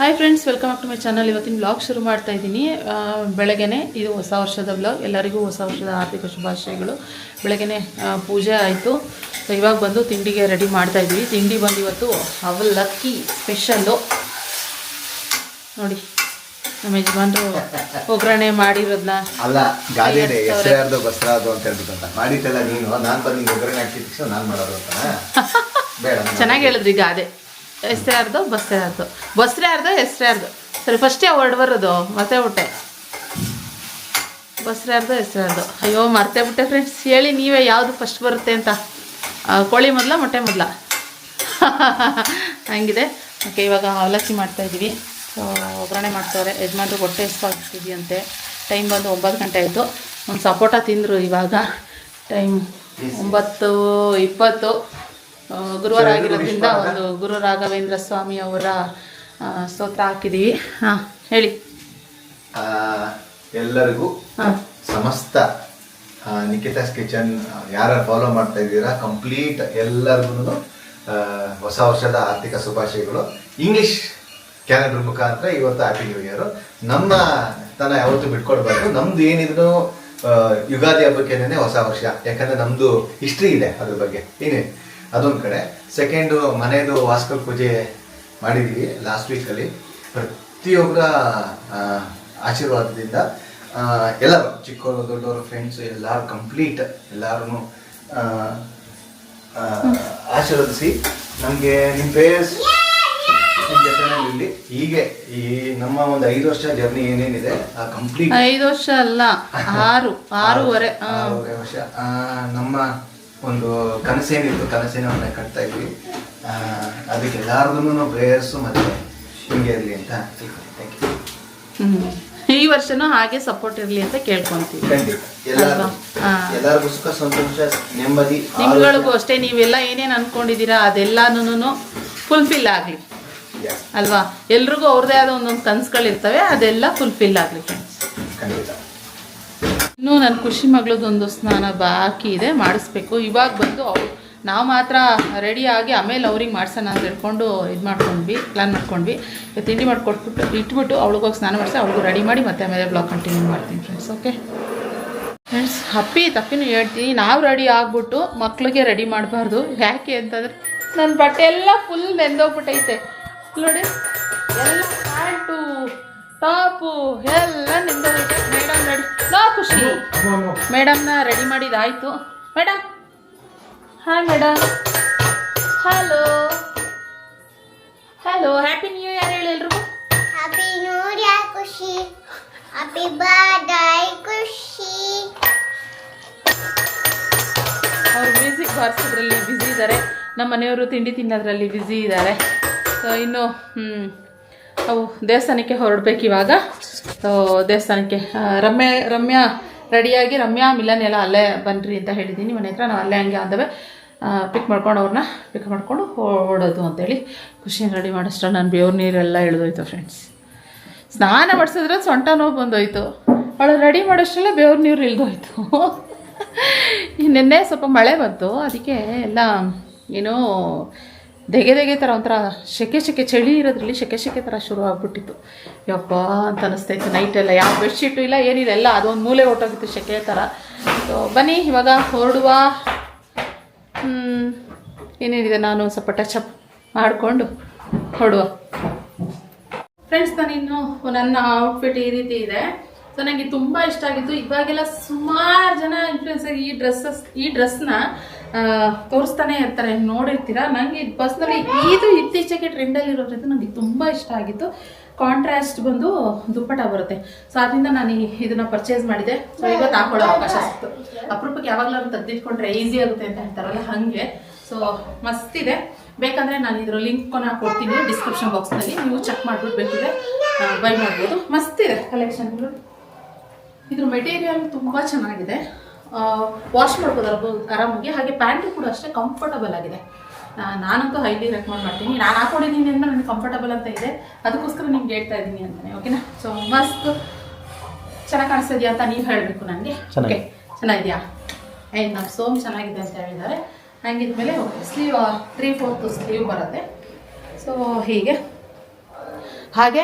Hi friends, welcome back to my channel. ಇವತ್ತಿನ blog ಶುರು ಮಾಡ್ತಾ ಇದ್ದೀನಿ. ಬೆಳಗ್ಗೆನೆ ಇದು ಹೊಸ ವರ್ಷದ ಬ್ಲಾಗ್. ಎಲ್ಲರಿಗೂ ಹೊಸ ವರ್ಷದ ಆರ್ಥಿಕ ಶುಭಾಶಯಗಳು. ಬೆಳಗ್ಗೆನೆ ಪೂಜೆ ಆಯಿತು. ಸೊ ಇವಾಗ ಬಂದು ತಿಂಡಿಗೆ ರೆಡಿ ಮಾಡ್ತಾ ಇದ್ದೀವಿ. ತಿಂಡಿ ಬಂದು ಇವತ್ತು ಅವಲಕ್ಕಿ ಸ್ಪೆಷಲ್ಲು ನೋಡಿ. ನಮ್ಮ ಯಜಮಾನ್ರು ಒಗ್ಗರಣೆ ಮಾಡಿರೋದನ್ನ ಅಲ್ಲ ಗಾದಿನೇ ಹೆಸರಾರ್ದು ಬಸ್ರಾದು ಅಂತ ಹೇಳ್ಬಿಟ್ಟಂತ ಮಾಡಿದ್ದೆಲ್ಲ ನೀನು. ನಾನು ಬಂದು ಒಗ್ಗರಣೆ ಹಾಕ್ತಿದ್ದಕ್ಕೆ ನಾನು ಮಾಡೋದು ಅಂತ ಬೇಡ. ಚೆನ್ನಾಗಿ ಹೇಳಿದ್ರಿ. ಗಾದೆ ಹೆಸರಾರ್ದು ಬಸ್ರಾರ್ದು, ಬಸ್ರಾರ್ದು ಹೆಸರಾರ್ದು. ಸರಿ, ಫಸ್ಟೇ ಹೊರಡು ಬರೋದು ಮತ್ತೆ ಬಿಟ್ಟೆ. ಬಸ್ರಾರ್ದು ಹೆಸರಾರ್ದು. ಅಯ್ಯೋ ಮರ್ತೇ ಬಿಟ್ಟೆ ಫ್ರೆಂಡ್ಸ್. ಹೇಳಿ ನೀವೇ ಯಾವುದು ಫಸ್ಟ್ ಬರುತ್ತೆ ಅಂತ. ಕೋಳಿ ಮೊದಲ ಮೊಟ್ಟೆ ಮೊದಲ ಹಂಗಿದೆ. ಓಕೆ, ಇವಾಗ ಅವಲಕ್ಕಿ ಮಾಡ್ತಾಯಿದ್ದೀವಿ. ಸೊ ಒಗ್ಗರಣೆ ಮಾಡ್ತವ್ರೆ ಯಜಮಾನ್ರು. ಹೊಟ್ಟೆ ಹಸ್ವಾಗ್ತಿದೆಯಂತೆ. ಟೈಮ್ ಬಂದು 9 ಗಂಟೆ ಆಯಿತು. ಒಂದು ಸಪೋಟ ತಿಂದರು. ಇವಾಗ ಟೈಮ್ 9:20. ಗುರುವಾರ ಆಗಿರೋದ್ರಿಂದ ಒಂದು ಗುರು ರಾಘವೇಂದ್ರ ಸ್ವಾಮಿ ಅವರ ಸ್ತೋತ್ರ ಹಾಕಿದ್ದೀವಿ. ಹಾಂ ಹೇಳಿ. ಎಲ್ಲರಿಗೂ ಸಮಸ್ತ ನಿಖಿತಾಸ್ ಕಿಚನ್ ಯಾರು ಫಾಲೋ ಮಾಡ್ತಾ ಇದ್ದೀರಾ ಕಂಪ್ಲೀಟ್ ಎಲ್ಲರಿಗೂ ಹೊಸ ವರ್ಷದ ಆರ್ಥಿಕ ಶುಭಾಶಯಗಳು. ಇಂಗ್ಲಿಷ್ ಕ್ಯಾಲೆಂಡರ್ ಮುಖಾಂತರ ಇವತ್ತು ಹ್ಯಾಪಿ ನ್ಯೂ ಇಯರ್. ನಮ್ಮ ತನ ಯಾವತ್ತೂ ಬಿಟ್ಕೊಡ್ಬಾರ್ದು. ನಮ್ದು ಏನಿದ್ರು ಯುಗಾದಿ ಹಬ್ಬಕ್ಕೇನೆ ಹೊಸ ವರ್ಷ. ಯಾಕಂದ್ರೆ ನಮ್ದು ಹಿಸ್ಟ್ರಿ ಇದೆ ಅದ್ರ ಬಗ್ಗೆ. ಏನೇ ಅದೊಂದು ಕಡೆ. ಸೆಕೆಂಡು, ಮನೆಯದು ವಾಸ್ಕಲ್ ಪೂಜೆ ಮಾಡಿದ್ದೀವಿ ಲಾಸ್ಟ್ ವೀಕಲ್ಲಿ. ಪ್ರತಿಯೊಬ್ಬರ ಆಶೀರ್ವಾದದಿಂದ ಎಲ್ಲರೂ ಚಿಕ್ಕವರು ದೊಡ್ಡವರು ಫ್ರೆಂಡ್ಸು ಎಲ್ಲರೂ ಕಂಪ್ಲೀಟ್ ಎಲ್ಲರೂ ಆಶೀರ್ವದಿಸಿ ನಮಗೆ ನಿಮ್ಮ ಫೇಸ್ ಜೊತೆಯಲ್ಲಿ ಹೀಗೆ ಈ ನಮ್ಮ ಒಂದು 5 ವರ್ಷ ಜರ್ನಿ ಏನೇನಿದೆ ಆ ಕಂಪ್ಲೀಟ್ 5 ವರ್ಷ ಅಲ್ಲ, 6.5 ವರ್ಷ ನಮ್ಮ ಒಂದು ಕನಸೇನಿತ್ತು ಕನಸಿನ ಕಟ್ತಾ ಇದ್ವಿ. ಅದಕ್ಕೆ ಎಲ್ಲಾರ್ಗು ಪ್ರೇಯರ್ಸು ಮತ್ತೆ ಹಿಂಗೆ ಇರಲಿ ಅಂತ ಥ್ಯಾಂಕ್ ಯು. ಈ ವರ್ಷನೂ ಹಾಗೆ ಸಪೋರ್ಟ್ ಇರಲಿ ಅಂತ ಕೇಳ್ಕೊಂತೀವಿ. ಖಂಡಿತ ಎಲ್ಲರಿಗೂ ಸುಖ ಸಂತೋಷ ನೆಮ್ಮದಿ. ನಿಮ್ಗಳಿಗೂ ಅಷ್ಟೇ. ನೀವೆಲ್ಲ ಏನೇನು ಅನ್ಕೊಂಡಿದ್ದೀರಾ ಅದೆಲ್ಲನೂ ಫುಲ್ಫಿಲ್ ಆಗಲಿ ಅಲ್ವಾ. ಎಲ್ರಿಗೂ ಅವ್ರದ್ದೇ ಆದ ಒಂದೊಂದು ಕನಸುಗಳಿರ್ತವೆ, ಅದೆಲ್ಲ ಫುಲ್ಫಿಲ್ ಆಗಲಿ ಫ್ರೆಂಡ್ಸ್. ಖಂಡಿತ. ಇನ್ನೂ ನನ್ನ ಖುಷಿ ಮಗಳದೊಂದು ಸ್ನಾನ ಬಾಕಿ ಇದೆ, ಮಾಡಿಸ್ಬೇಕು. ಇವಾಗ ಬಂದು ನಾವು ಮಾತ್ರ ರೆಡಿಯಾಗಿ ಆಮೇಲೆ ಅವ್ರಿಗೆ ಮಾಡ್ಸೋಣ ಅಂತ ಹೇಳ್ಕೊಂಡು ಪ್ಲ್ಯಾನ್ ಮಾಡ್ಕೊಂಡ್ವಿ. ತಿಂಡಿ ಮಾಡಿಕೊಟ್ಬಿಟ್ಟು ಇಟ್ಬಿಟ್ಟು ಅವಳಿಗೋಗಿ ಸ್ನಾನ ಮಾಡಿಸಿ ಅವಳಿಗೂ ರೆಡಿ ಮಾಡಿ ಮತ್ತೆ ಆಮೇಲೆ ಬ್ಲಾಗ್ ಕಂಟಿನ್ಯೂ ಮಾಡ್ತೀನಿ ಫ್ರೆಂಡ್ಸ್. ಓಕೆ ಫ್ರೆಂಡ್ಸ್, ತಪ್ಪಿನೂ ಹೇಳ್ತೀನಿ. ನಾವು ರೆಡಿ ಆಗ್ಬಿಟ್ಟು ಮಕ್ಳಿಗೆ ರೆಡಿ ಮಾಡಬಾರ್ದು. ಯಾಕೆ ಅಂತಂದರೆ ನನ್ನ ಬಟ್ಟೆ ಎಲ್ಲ ಫುಲ್ ನೆಂದೋಗ್ಬಿಟ್ಟೈತೆ ನೋಡಿ. ಎಲ್ಲ ಪ್ಯಾಂಟು ಟಾಪು ಎಲ್ಲ ನಿಂದೋಗೈತೆ. Madam ready. ಖುಷಿ ಮೇಡಮ್ನ ರೆಡಿ ಮಾಡಿದ್ದಾಯಿತು. Madam hi madam. Hello happy new year ಹೇಳಿ ಎಲ್ರಿಗೂ. Happy new year Khushi. Happy birthday Khushi. ಅವರು ಮ್ಯೂಸಿಕ್ ಬಾರಿಸೋದ್ರಲ್ಲಿ ಬ್ಯುಸಿ ಇದ್ದಾರೆ. ನಮ್ಮ ಮನೆಯವರು ತಿಂಡಿ ತಿನ್ನೋದ್ರಲ್ಲಿ ಬ್ಯುಸಿ ಇದ್ದಾರೆ. ಸೊ ಇನ್ನು ಅವು ದೇವಸ್ಥಾನಕ್ಕೆ ಹೊರಡ್ಬೇಕು ಇವಾಗ. ಸೊ ದೇವಸ್ಥಾನಕ್ಕೆ ರಮ್ಯಾ ರೆಡಿಯಾಗಿ ರಮ್ಯಾ ಮಿಲನ್ ಎಲ್ಲ ಅಲ್ಲೇ ಬನ್ನಿರಿ ಅಂತ ಹೇಳಿದ್ದೀನಿ ಮನೆ ಹತ್ರ. ನಾವು ಅಲ್ಲೇ ಹಂಗೆ ಅಂದವೆ ಪಿಕ್ ಮಾಡ್ಕೊಂಡು ಹೊರಡೋದು ಅಂತೇಳಿ ಖುಷಿನ ರೆಡಿ ಮಾಡಿಸ್ರೆ ನಾನು ಬೇವ್ರ ನೀರೆಲ್ಲ ಇಳಿದೋಯ್ತು ಫ್ರೆಂಡ್ಸ್. ಸ್ನಾನ ಮಾಡಿಸಿದ್ರೆ ಸೊಂಟ ನೋವು ಬಂದೋಯ್ತು. ಅವಳು ರೆಡಿ ಮಾಡೋಷ್ಟರಲ್ಲೇ ಬೇವ್ರ ನೀರು ಇಳಿದೋಯ್ತು. ನಿನ್ನೆ ಸ್ವಲ್ಪ ಮಳೆ ಬಂತು, ಅದಕ್ಕೆ ಎಲ್ಲ ಏನೋ ದೆಗೆ ಥರ ಒಂಥರ ಸೆಕೆ ಚಳಿ ಇರೋದ್ರಲ್ಲಿ ಸೆಕೆ ಥರ ಶುರು ಆಗ್ಬಿಟ್ಟಿತ್ತು. ಯಪ್ಪ ಅಂತ ಅನಿಸ್ತಾಯಿತ್ತು. ನೈಟೆಲ್ಲ ಯಾವ ಬೆಡ್ಶೀಟು ಇಲ್ಲ ಏನಿಲ್ಲ, ಎಲ್ಲ ಅದೊಂದು ಮೂಲೆ ಹೊಟ್ಟೋಗಿತ್ತು ಸೆಕೆ ಥರ. ಸೊ ಬನ್ನಿ ಇವಾಗ ಹೊರಡುವ. ಏನೇನಿದೆ ನಾನು ಸ್ವಲ್ಪ ಟಚಪ್ ಮಾಡಿಕೊಂಡು ಹೊರಡುವ ಫ್ರೆಂಡ್ಸ್. ನಾನಿನ್ನು ನನ್ನ ಔಟ್ಫಿಟ್ ಈ ರೀತಿ ಇದೆ. ಸೊ ನನಗೆ ತುಂಬ ಇಷ್ಟ ಆಗಿತ್ತು. ಇವಾಗೆಲ್ಲ ಸುಮಾರು ಜನ ಇನ್ಫ್ಲುಯೆನ್ಸರ್ ಈ ಡ್ರೆಸ್ನ ತೋರಿಸ್ತಾನೆ ಇರ್ತಾರೆ, ನೋಡಿರ್ತೀರ. ನನಗೆ ಪರ್ಸ್ನಲಿ ಇದು ಇತ್ತೀಚೆಗೆ ಟ್ರೆಂಡಲ್ಲಿರೋದ್ರಿಂದ ನನಗೆ ತುಂಬ ಇಷ್ಟ ಆಗಿತ್ತು. ಕಾಂಟ್ರಾಸ್ಟ್ ಬಂದು ದುಪ್ಪಟ ಬರುತ್ತೆ. ಸೊ ಅದರಿಂದ ನಾನು ಇದನ್ನು ಪರ್ಚೇಸ್ ಮಾಡಿದೆ. ಸೊ ಇವತ್ತು ಹಾಕೊಳ್ಳೋ ಅವಕಾಶ ಸಿಕ್ತು. ಅಪರೂಪಕ್ಕೆ ಯಾವಾಗಲಾದ್ರು ತೆಗೆದಿಟ್ಕೊಂಡ್ರೆ ಈಸಿ ಆಗುತ್ತೆ ಅಂತ ಹೇಳ್ತಾರಲ್ಲ ಹಾಗೆ. ಸೊ ಮಸ್ತಿದೆ. ಬೇಕಂದರೆ ನಾನು ಇದರ ಲಿಂಕ್ನ ಕೊಡ್ತೀನಿ ಡಿಸ್ಕ್ರಿಪ್ಷನ್ ಬಾಕ್ಸ್ನಲ್ಲಿ. ನೀವು ಚೆಕ್ ಮಾಡಿಬಿಟ್ಟು ಬೇಕಿದೆ ಬೈ ಮಾಡ್ಬೋದು. ಮಸ್ತಿದೆ ಕಲೆಕ್ಷನ್ಗಳು. ಇದ್ರ ಮೆಟೀರಿಯಲ್ ತುಂಬ ಚೆನ್ನಾಗಿದೆ. ವಾಶ್ ಮಾಡ್ಬೋದು ಆರಾಮಾಗಿ. ಹಾಗೆ ಪ್ಯಾಂಟು ಕೂಡ ಅಷ್ಟೇ ಕಂಫರ್ಟಬಲ್ ಆಗಿದೆ. ನಾನಂತೂ ಹೈಲಿ ರೆಕಮೆಂಡ್ ಮಾಡ್ತೀನಿ. ನಾನು ಹಾಕೊಂಡಿದ್ದೀನಿ ಅಂದರೆ ನನಗೆ ಕಂಫರ್ಟಬಲ್ ಅಂತ ಇದೆ, ಅದಕ್ಕೋಸ್ಕರ ನಿಮ್ಗೆ ಹೇಳ್ತಾ ಇದ್ದೀನಿ ಅಂತಾನೆ. ಓಕೆನಾ. ಸೊ ಮಸ್ತ್ ಚೆನ್ನಾಗಿ ಕಾಣಿಸ್ತಿದೆಯಾ ಅಂತ ನೀವು ಹೇಳಬೇಕು ನನಗೆ. ಓಕೆ ಚೆನ್ನಾಗಿದೆಯಾ? ನಮ್ಮ ಸೋಮ್ ಚೆನ್ನಾಗಿದೆ ಅಂತ ಹೇಳಿದ್ದಾರೆ. ಹಂಗಿದ್ಮೇಲೆ ಸ್ಲೀವ್ 3/4 ಸ್ಲೀವ್ ಬರುತ್ತೆ. ಸೊ ಹೀಗೆ ಹಾಗೆ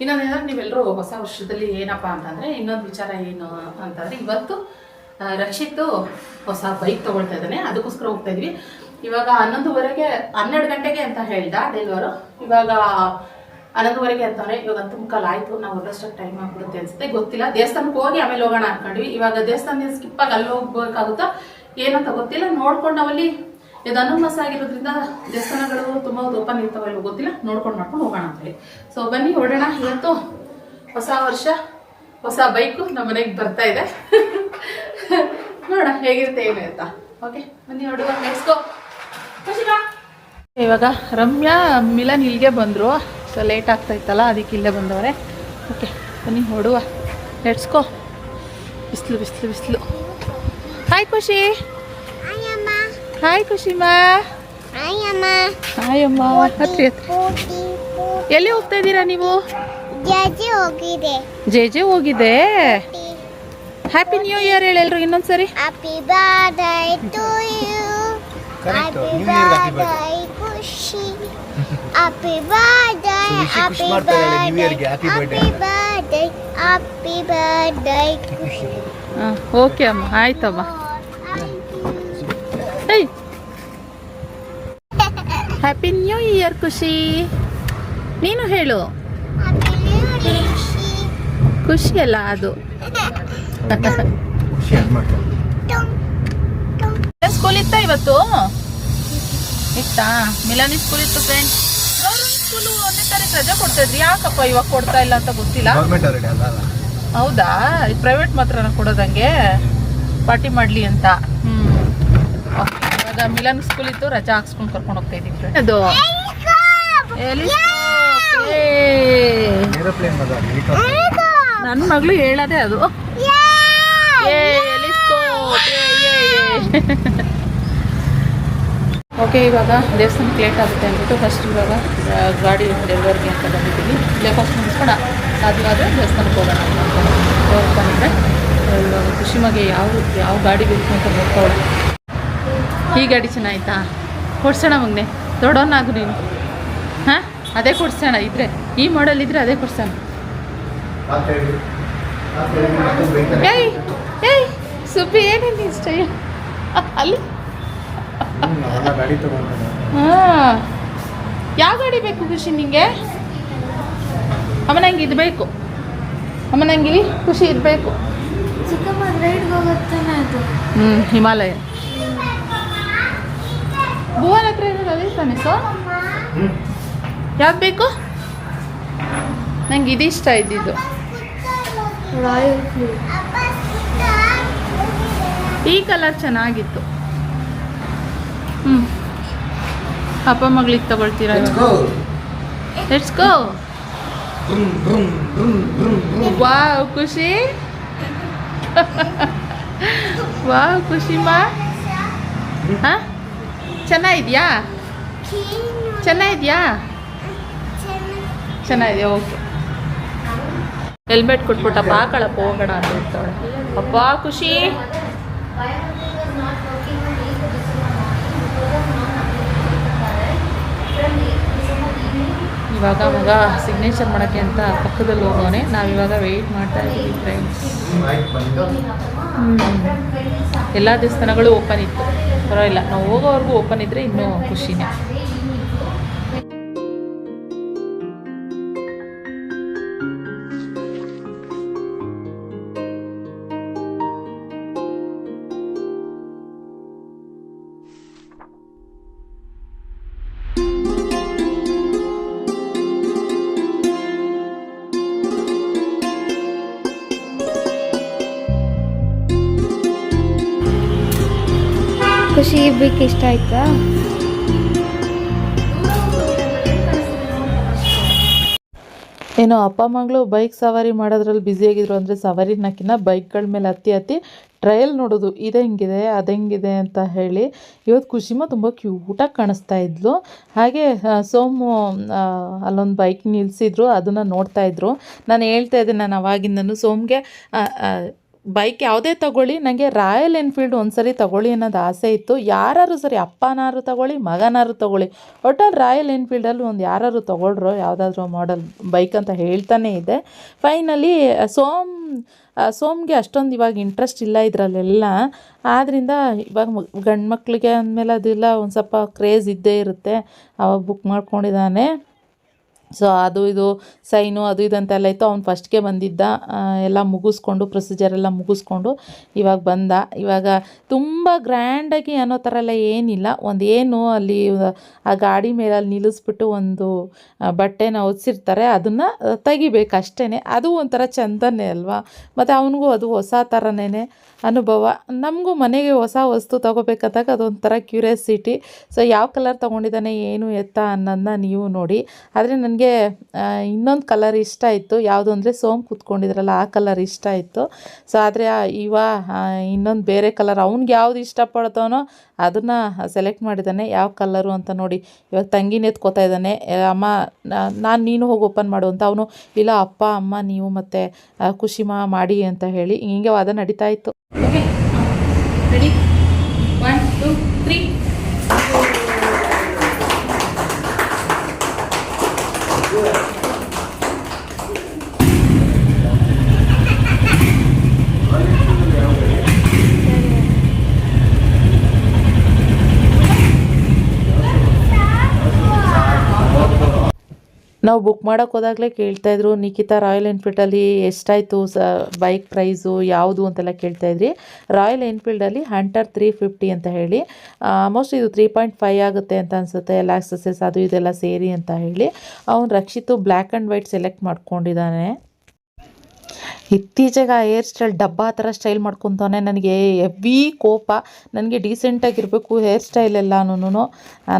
ಇನ್ನೊಂದೇನಂದ್ರೆ ನೀವೆಲ್ಲರೂ ಹೊಸ ವರ್ಷದಲ್ಲಿ ಏನಪ್ಪ ಅಂತಂದರೆ ಇನ್ನೊಂದು ವಿಚಾರ ಏನು ಅಂತಂದರೆ ಇವತ್ತು ರಕ್ಷಿತ್ತು ಹೊಸ ಬೈಕ್ ತೊಗೊಳ್ತಾ ಇದ್ದಾನೆ, ಅದಕ್ಕೋಸ್ಕರ ಹೋಗ್ತಾ ಇದ್ವಿ. ಇವಾಗ 12 ಗಂಟೆಗೆ ಅಂತ ಹೇಳ್ದ ಡೆಲಿವರು, ಇವಾಗ 11:30 ಅಂತಾನೆ. ಇವಾಗ 10:15 ಆಯಿತು. ನಾವು ಹೊರಡೋಷ್ಟಕ್ಕೆ ಟೈಮ್ ಆಗ್ಬಿಡುತ್ತೆ ಅನ್ಸುತ್ತೆ, ಗೊತ್ತಿಲ್ಲ. ದೇವಸ್ಥಾನಕ್ಕೆ ಹೋಗಿ ಆಮೇಲೆ ಹೋಗೋಣ ಅನ್ಕೊಂಡ್ವಿ. ಇವಾಗ ದೇವಸ್ಥಾನದಿಂದ ಸ್ಕಿಪ್ಪಾಗಿ ಅಲ್ಲಿ ಹೋಗ್ಬೇಕಾಗುತ್ತಾ ಏನಂತ ಗೊತ್ತಿಲ್ಲ. ನೋಡ್ಕೊಂಡು ನಾವಲ್ಲಿ ಇದು ಅನುಮಾಸ ಆಗಿರೋದ್ರಿಂದ ದೇವಸ್ಥಾನಗಳು ತುಂಬ ಓಪನ್ ಇರ್ತಾವಲ್ಲ ಗೊತ್ತಿಲ್ಲ, ನೋಡ್ಕೊಂಡು ಹೋಗೋಣ ಅಂತ ಹೇಳಿ. ಸೊ ಬನ್ನಿ ಹೊರಡೋಣ. ಇವತ್ತು ಹೊಸ ವರ್ಷ, ಹೊಸ ಬೈಕು ನಮ್ಮ ಮನೆಗೆ ಬರ್ತಾ ಇದೆ. ನೋಡೋಣ ಹೇಗಿರುತ್ತೆ ಏನು ಅಂತ. ಓಕೆ ಬನ್ನಿ ಹೊರಡುವ, ಲೆಟ್ಸ್ ಗೋ. ಇವಾಗ ರಮ್ಯಾ ಮಿಲನ್ ಇಲ್ಲಿಗೆ ಬಂದರು. ಸೊ ಲೇಟ್ ಆಗ್ತಾ ಇತ್ತಲ್ಲ, ಅದಕ್ಕೆ ಇಲ್ಲೇ ಬಂದವರೆ. ಓಕೆ ಬನ್ನಿ ಹೊರಡುವ, ಲೆಟ್ಸ್ ಗೋ. ಬಿಸಿಲು ಬಿಸಿಲು ಬಿಸಿಲು. ಹಾಯ್ ಖುಷಿ. ಹಾಯ್ ಖುಷಿಮಾ. ಹಾಯ್ ಅಮ್ಮ. ಹತ್ರಿ ಎಲ್ಲಿ ಹೋಗ್ತಾ ಇದ್ದೀರಾ ನೀವು? ಜೆ ಹೋಗಿದೆ. ಹ್ಯಾಪಿ ನ್ಯೂ ಇಯರ್ ಹೇಳಿ ಎಲ್ರು ಇನ್ನೊಂದ್ಸರಿ. Happy birthday to you. Happy birthday Khushi. Happy birthday. Happy birthday. Happy birthday Khushi. Okay ಅಮ್ಮ, ಆಯ್ತಮ್ಮ. ಹ್ಯಾಪಿ ನ್ಯೂ ಇಯರ್ ಖುಷಿ. ನೀನು ಹೇಳು. ಖುಷಿ ಅಲ್ಲ ಅದು. ಸ್ಕೂಲ್ ಇತ್ತ ಇವತ್ತು? ಇತ್ತಾ? ಮಿಲಾನಿ ಸ್ಕೂಲ್ ಇತ್ತು ಫ್ರೆಂಡ್ಸ್. ಸ್ಕೂಲ್ 1ನೇ ತಾರೀಕು ರಜೆ ಕೊಡ್ತಾ ಇದ್ರಿ, ಯಾಕಪ್ಪ ಇವಾಗ ಕೊಡ್ತಾ ಇಲ್ಲ ಅಂತ ಗೊತ್ತಿಲ್ಲ. ಹೌದಾ? ಪ್ರೈವೇಟ್ ಮಾತ್ರ ಕೊಡೋದಂಗೆ ಪಾರ್ಟಿ ಮಾಡ್ಲಿ ಅಂತ. ಇವಾಗ ಮಿಲಾನ್ ಸ್ಕೂಲ್ ಇತ್ತು, ರಜಾ ಹಾಕ್ಸ್ಕೊಂಡು ಕರ್ಕೊಂಡು ಹೋಗ್ತಾ ಇದೀವಿ. ಅದು ನನ್ನ ಮಗಳು ಹೇಳೋದೇ ಅದು. ಓಕೆ ಇವಾಗ ದೇವಸ್ಥಾನಕ್ಕೆ ಲೇಟ್ ಆಗುತ್ತೆ ಅಂದ್ಬಿಟ್ಟು ಫಸ್ಟ್ ಇವಾಗ ಗಾಡಿ ಡೆಲಿವರಿಗೆ ಅಂತ ಬಂದಿದ್ದೀವಿ. ಇಲ್ಲೇ ಫಸ್ಟ್ ಮುಗಿಸ್ಕೊಂಡು ಸಾಧ್ಯವಾದರೆ ದೇವಸ್ಥಾನಕ್ಕೆ ಹೋಗೋಣ ಅಂತ ಹೋಗ್ತಾನಿದ್ರೆ. ಇವಾಗ ಖುಷಿಮಗೆ ಯಾವ ಗಾಡಿ ಬೇಕು ಅಂತ ನೋಡ್ಕೊಳ್ಳಿ. ಈ ಗಾಡಿ ಚೆನ್ನಾಯ್ತಾ? ಕೊಡ್ಸೋಣ ಮಗನೆ, ದೊಡ್ಡವನಾಗು ನೀನು. ಹಾಂ ಅದೇ ಕೊಡ್ಸೋಣ, ಇದ್ರೆ ಈ ಮಾಡೆಲ್ ಇದ್ರೆ ಅದೇ ಕೊಡ್ಸೋಣ. ಏಯ್ ಏಯ್ ಸುಬ್ಬಿ ಏನೇನು ಇಷ್ಟ ಅಲ್ಲಿ? ಹಾಂ ಯಾವ ಗಾಡಿ ಬೇಕು ಖುಷಿ ನಿಂಗೆ? ಅಮ್ಮ ನಂಗೆ ಇದು ಬೇಕು, ಅಮ್ಮ ನಂಗೆ ಖುಷಿ ಇರಬೇಕು. ಹಿಮಾಲಯ ಭುವನ್ ಹತ್ರ ಇರೋದು ಅದೇ ತಾನೆ. ಸೊ ಯಾವ್ದು ಬೇಕು? ನಂಗೆ ಇದಿಷ್ಟ ಇದ್ದಿದ್ದು. ಈ ಕಲರ್ ಚೆನ್ನಾಗಿತ್ತು. ಅಪ್ಪ ಮಗಳಿಗೆ ತಗೊಳ್ತೀರಾ? Let's go. Wow Khushi. Wow ಖುಷಿಮಾ. ಹಾಂ ಚೆನ್ನಾಗಿದ್ಯಾ? ಚೆನ್ನಾಗಿದ್ಯಾ? ಚೆನ್ನಾಗಿದೆ. ಓಕೆ ಹೆಲ್ಮೆಟ್ ಕೊಟ್ಬಿಟ್ಟಪ್ಪ, ಹಾಕಳಪ್ಪ ಹೋಗೋಣ ಅಂತ ಹೇಳ್ತಾಳೆ. ಅಪ್ಪ ಖುಷಿ. ಇವಾಗ ಮಗ ಸಿಗ್ನೇಚರ್ ಮಾಡೋಕ್ಕೆ ಅಂತ ಪಕ್ಕದಲ್ಲಿ ಹೋಗೋನೆ. ನಾವಿವಾಗ ವೆಯ್ಟ್ ಮಾಡ್ತಾ ಇದ್ದೀವಿ ಫ್ರೆಂಡ್ಸ್. ಎಲ್ಲ ದೇವಸ್ಥಾನಗಳು ಓಪನ್ ಇತ್ತು, ಪರವಾಗಿಲ್ಲ. ನಾವು ಹೋಗೋವರೆಗೂ ಓಪನ್ ಇದ್ದರೆ ಇನ್ನೂ ಖುಷಿನೇ. ಖುಷಿ ಬೈಕ್ ಇಷ್ಟ ಆಯ್ತಾ? ಏನೋ ಅಪ್ಪ ಮಗಳು ಬೈಕ್ ಸವಾರಿ ಮಾಡೋದ್ರಲ್ಲಿ ಬ್ಯುಸಿಯಾಗಿದ್ರು. ಅಂದರೆ ಸವಾರಿನಕ್ಕಿಂತ ಬೈಕ್ಗಳ ಮೇಲೆ ಹತ್ತಿ ಟ್ರಯಲ್ ನೋಡೋದು, ಇದು ಹೆಂಗಿದೆ ಅದು ಹೆಂಗಿದೆ ಅಂತ ಹೇಳಿ. ಇವತ್ತು ಖುಷಿಮ ತುಂಬ ಕ್ಯೂಟಾಗಿ ಕಾಣಿಸ್ತಾ ಇದ್ಲು. ಹಾಗೆ ಸೋಮು ಅಲ್ಲೊಂದು ಬೈಕ್ ನಿಲ್ಲಿಸಿದ್ರು, ಅದನ್ನು ನೋಡ್ತಾಯಿದ್ರು. ನಾನು ಹೇಳ್ತಾ ಇದ್ದೆ, ನಾನು ಅವಾಗಿಂದನೂ ಸೋಮ್ಗೆ ಬೈಕ್ ಯಾವುದೇ ತಗೊಳ್ಳಿ ನನಗೆ ರಾಯಲ್ ಎನ್ಫೀಲ್ಡ್ ಒಂದ್ಸರಿ ತಗೊಳ್ಳಿ ಅನ್ನೋದು ಆಸೆ ಇತ್ತು. ಯಾರು ಸರಿ ಅಪ್ಪನಾರು ತಗೊಳ್ಳಿ ಮಗನಾರು ತಗೊಳ್ಳಿ ಒಟ್ಟಲ್ಲಿ ರಾಯಲ್ ಎನ್ಫೀಲ್ಡಲ್ಲಿ ಒಂದು ಯಾರು ತೊಗೊಳ್ರೋ ಯಾವುದಾದ್ರೂ ಮಾಡೆಲ್ ಬೈಕ್ ಅಂತ ಹೇಳ್ತಾನೆ ಇದೆ. ಫೈನಲಿ ಸೋಮ್ಗೆ ಅಷ್ಟೊಂದು ಇವಾಗ ಇಂಟ್ರೆಸ್ಟ್ ಇಲ್ಲ ಇದರಲ್ಲೆಲ್ಲ. ಆದ್ದರಿಂದ ಇವಾಗ ಗಂಡು ಮಕ್ಕಳಿಗೆ ಅಂದಮೇಲೆ ಅದೆಲ್ಲ ಒಂದು ಸ್ವಲ್ಪ ಕ್ರೇಜ್ ಇದ್ದೇ ಇರುತ್ತೆ. ಅವಾಗ ಬುಕ್ ಮಾಡ್ಕೊಂಡಿದ್ದಾನೆ. ಸೊ ಅದು ಇದು ಸೈನು ಅದು ಇದು ಅಂತೆಲ್ಲ ಇತ್ತು. ಅವ್ನು ಫಸ್ಟ್ಗೆ ಬಂದಿದ್ದ, ಎಲ್ಲ ಮುಗಿಸ್ಕೊಂಡು ಪ್ರೊಸೀಜರ್ ಎಲ್ಲ ಮುಗಿಸ್ಕೊಂಡು ಇವಾಗ ಬಂದ. ಇವಾಗ ತುಂಬ ಗ್ರ್ಯಾಂಡಾಗಿ ಅನ್ನೋ ಥರ ಎಲ್ಲ ಏನಿಲ್ಲ. ಒಂದು ಏನು ಅಲ್ಲಿ ಆ ಗಾಡಿ ಮೇಲೆ ಅಲ್ಲಿ ನಿಲ್ಲಿಸ್ಬಿಟ್ಟು ಒಂದು ಬಟ್ಟೆನ ಹೊದಿಸಿರ್ತಾರೆ, ಅದನ್ನು ತೆಗಿಬೇಕು ಅಷ್ಟೇ. ಅದು ಒಂಥರ ಚಂದನೇ ಅಲ್ವಾ. ಮತ್ತು ಅವನಿಗೂ ಅದು ಹೊಸ ಥರನೇ ಅನುಭವ. ನಮಗೂ ಮನೆಗೆ ಹೊಸ ವಸ್ತು ತೊಗೋಬೇಕಂದಾಗ ಅದೊಂಥರ ಕ್ಯೂರಿಯಾಸಿಟಿ. ಸೊ ಯಾವ ಕಲರ್ ತೊಗೊಂಡಿದ್ದಾನೆ ಏನು ಎತ್ತ ಅನ್ನೋದನ್ನ ನೀವು ನೋಡಿ. ಆದರೆ ನನಗೆ ಇನ್ನೊಂದು ಕಲರ್ ಇಷ್ಟ ಆಯಿತು. ಯಾವುದು ಅಂದರೆ ಸೋಮ್ ಕೂತ್ಕೊಂಡಿದ್ರಲ್ಲ ಆ ಕಲರ್ ಇಷ್ಟ ಆಯಿತು. ಸೊ ಆದರೆ ಇನ್ನೊಂದು ಬೇರೆ ಕಲರ್ ಅವ್ನಿಗೆ ಯಾವುದು ಇಷ್ಟಪಡ್ತಾನೋ ಅದನ್ನು ಸೆಲೆಕ್ಟ್ ಮಾಡಿದ್ದಾನೆ. ಯಾವ ಕಲರು ಅಂತ ನೋಡಿ ಇವಾಗ ತಂಗಿನ ಎತ್ಕೋತಾ ಇದ್ದಾನೆ. ಅಮ್ಮ ನೀನು ಹೋಗಿ ಓಪನ್ ಮಾಡು ಅಂತ. ಅವನು ಇಲ್ಲ ಅಪ್ಪ ಅಮ್ಮ ನೀವು ಮತ್ತು ಖುಷಿಮಾ ಮಾಡಿ ಅಂತ ಹೇಳಿ ಹಿಂಗೆ ವಾದ ನಡೀತಾ ಇತ್ತು. Okay ready 1 2 3. ನಾವು ಬುಕ್ ಮಾಡೋಕ್ಕೆ ಹೋದಾಗಲೇ ಕೇಳ್ತಾಯಿದ್ರು, ನಿಖಿತಾ ರಾಯಲ್ ಎನ್ಫೀಲ್ಡಲ್ಲಿ ಎಷ್ಟಾಯಿತು ಬೈಕ್ ಪ್ರೈಸು ಯಾವುದು ಅಂತೆಲ್ಲ ಕೇಳ್ತಾಯಿದ್ರಿ. ರಾಯಲ್ ಎನ್ಫೀಲ್ಡಲ್ಲಿ ಹಂಟರ್ 350 ಅಂತ ಹೇಳಿ, ಆಲ್ಮೋಸ್ಟ್ ಇದು 3.5 ಆಗುತ್ತೆ ಅಂತ ಅನಿಸುತ್ತೆ, ಎಲ್ಲ ಆಕ್ಸೆಸಸ್ ಅದು ಇದೆಲ್ಲ ಸೇರಿ ಅಂತ ಹೇಳಿ. ಅವನು ರಕ್ಷಿತು ಬ್ಲ್ಯಾಕ್ ಆ್ಯಂಡ್ ವೈಟ್ ಸೆಲೆಕ್ಟ್ ಮಾಡ್ಕೊಂಡಿದ್ದಾನೆ. ಇತ್ತೀಚೆಗೆ ಆ ಹೇರ್ ಸ್ಟೈಲ್ ಡಬ್ಬಾ ಥರ ಸ್ಟೈಲ್ ಮಾಡ್ಕೊತಾನೆ. ನನಗೆ ಹೆವಿ ಕೋಪ. ನನಗೆ ಡೀಸೆಂಟಾಗಿರಬೇಕು ಹೇರ್ ಸ್ಟೈಲ್ ಎಲ್ಲನೂ.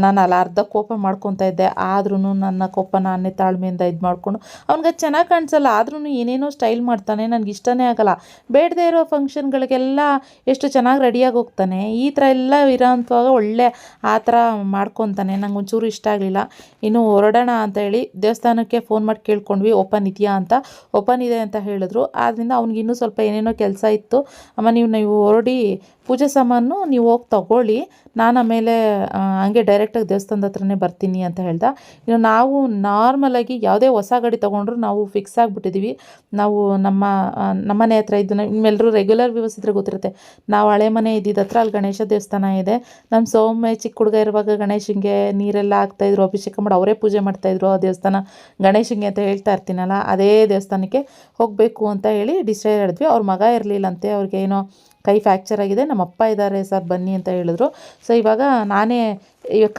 ನಾನು ಅಲ್ಲಿ ಅರ್ಧ ಕೋಪ ಮಾಡ್ಕೊತಾ ಇದ್ದೆ. ಆದ್ರೂ ನನ್ನ ಕೋಪ ನಾನೇ ತಾಳ್ಮೆಯಿಂದ ಇದು ಮಾಡಿಕೊಂಡು ಅವ್ನಿಗೆ ಚೆನ್ನಾಗಿ ಕಾಣಿಸಲ್ಲ. ಆದ್ರೂ ಏನೇನೋ ಸ್ಟೈಲ್ ಮಾಡ್ತಾನೆ, ನನಗೆ ಇಷ್ಟನೇ ಆಗಲ್ಲ. ಬೇಡದೇ ಇರೋ ಫಂಕ್ಷನ್ಗಳಿಗೆಲ್ಲ ಎಷ್ಟು ಚೆನ್ನಾಗಿ ರೆಡಿಯಾಗಿ ಹೋಗ್ತಾನೆ. ಈ ಥರ ಎಲ್ಲ ಇರೋಂಥವಾಗ ಒಳ್ಳೆ ಆ ಥರ ಮಾಡ್ಕೊತಾನೆ. ನಂಗೆ ಒಂಚೂರು ಇಷ್ಟ ಆಗಲಿಲ್ಲ. ಇನ್ನು ಹೊರಡೋಣ ಅಂತ ಹೇಳಿ ದೇವಸ್ಥಾನಕ್ಕೆ ಫೋನ್ ಮಾಡಿ ಕೇಳ್ಕೊಂಡ್ವಿ ಓಪನ್ ಇದೆಯಾ ಅಂತ. ಓಪನ್ ಇದೆ ಅಂತ ಹೇಳಿದ್ರು. ಆದ್ದರಿಂದ ಅವ್ನಿಗೆ ಇನ್ನೂ ಸ್ವಲ್ಪ ಏನೇನೋ ಕೆಲಸ ಇತ್ತು. ಅಮ್ಮ ನೀವು ಹೊರಡಿ ಪೂಜೆ ಸಾಮಾನು ನೀವು ಹೋಗಿ ತಗೊಳ್ಳಿ, ನಾನು ಆಮೇಲೆ ಹಂಗೆ ಡೈರೆಕ್ಟಾಗಿ ದೇವಸ್ಥಾನದ ಹತ್ರನೇ ಬರ್ತೀನಿ ಅಂತ ಹೇಳ್ದೆ. ಇನ್ನು ನಾವು ನಾರ್ಮಲಾಗಿ ಯಾವುದೇ ಹೊಸ ಗಾಡಿ ತೊಗೊಂಡ್ರು ನಾವು ಫಿಕ್ಸ್ ಆಗಿಬಿಟ್ಟಿದ್ದೀವಿ. ನಾವು ನಮ್ಮ ಮನೆ ಹತ್ರ ಇದ್ದು ನಿಮ್ಮೆಲ್ಲರೂ ರೆಗ್ಯುಲರ್ ವ್ಯೂವರ್ಸ್ ಇದ್ರೆ ಗೊತ್ತಿರುತ್ತೆ. ನಾವು ಹಳೆ ಮನೆ ಇದ್ದಿದ್ದ ಹತ್ರ ಅಲ್ಲಿ ಗಣೇಶ ದೇವಸ್ಥಾನ ಇದೆ. ನಮ್ಮ ಸೌಮ್ಯ ಚಿಕ್ಕ ಹುಡುಗ ಇರುವಾಗ ಗಣೇಶನಿಗೆ ನೀರೆಲ್ಲ ಹಾಕ್ತಾಯಿದ್ರು, ಅಭಿಷೇಕ ಮಾಡಿ ಅವರೇ ಪೂಜೆ ಮಾಡ್ತಾಯಿದ್ರು. ಆ ದೇವಸ್ಥಾನ ಗಣೇಶನಿಗೆ ಅಂತ ಹೇಳ್ತಾ ಇರ್ತೀನಲ್ಲ, ಅದೇ ದೇವಸ್ಥಾನಕ್ಕೆ ಹೋಗಬೇಕು ಅಂತ ಹೇಳಿ ಡಿಸೈಡ್ ಮಾಡಿದ್ವಿ. ಅವ್ರ ಮಗ ಇರಲಿಲ್ಲಂತೆ, ಅವ್ರಿಗೆ ಏನೋ ಕೈ ಫ್ರ್ಯಾಕ್ಚರ್ ಆಗಿದೆ, ನಮ್ಮ ಅಪ್ಪ ಇದ್ದಾರೆ ಸರ್ ಬನ್ನಿ ಅಂತ ಹೇಳಿದ್ರು. ಸೊ ಇವಾಗ ನಾನೇ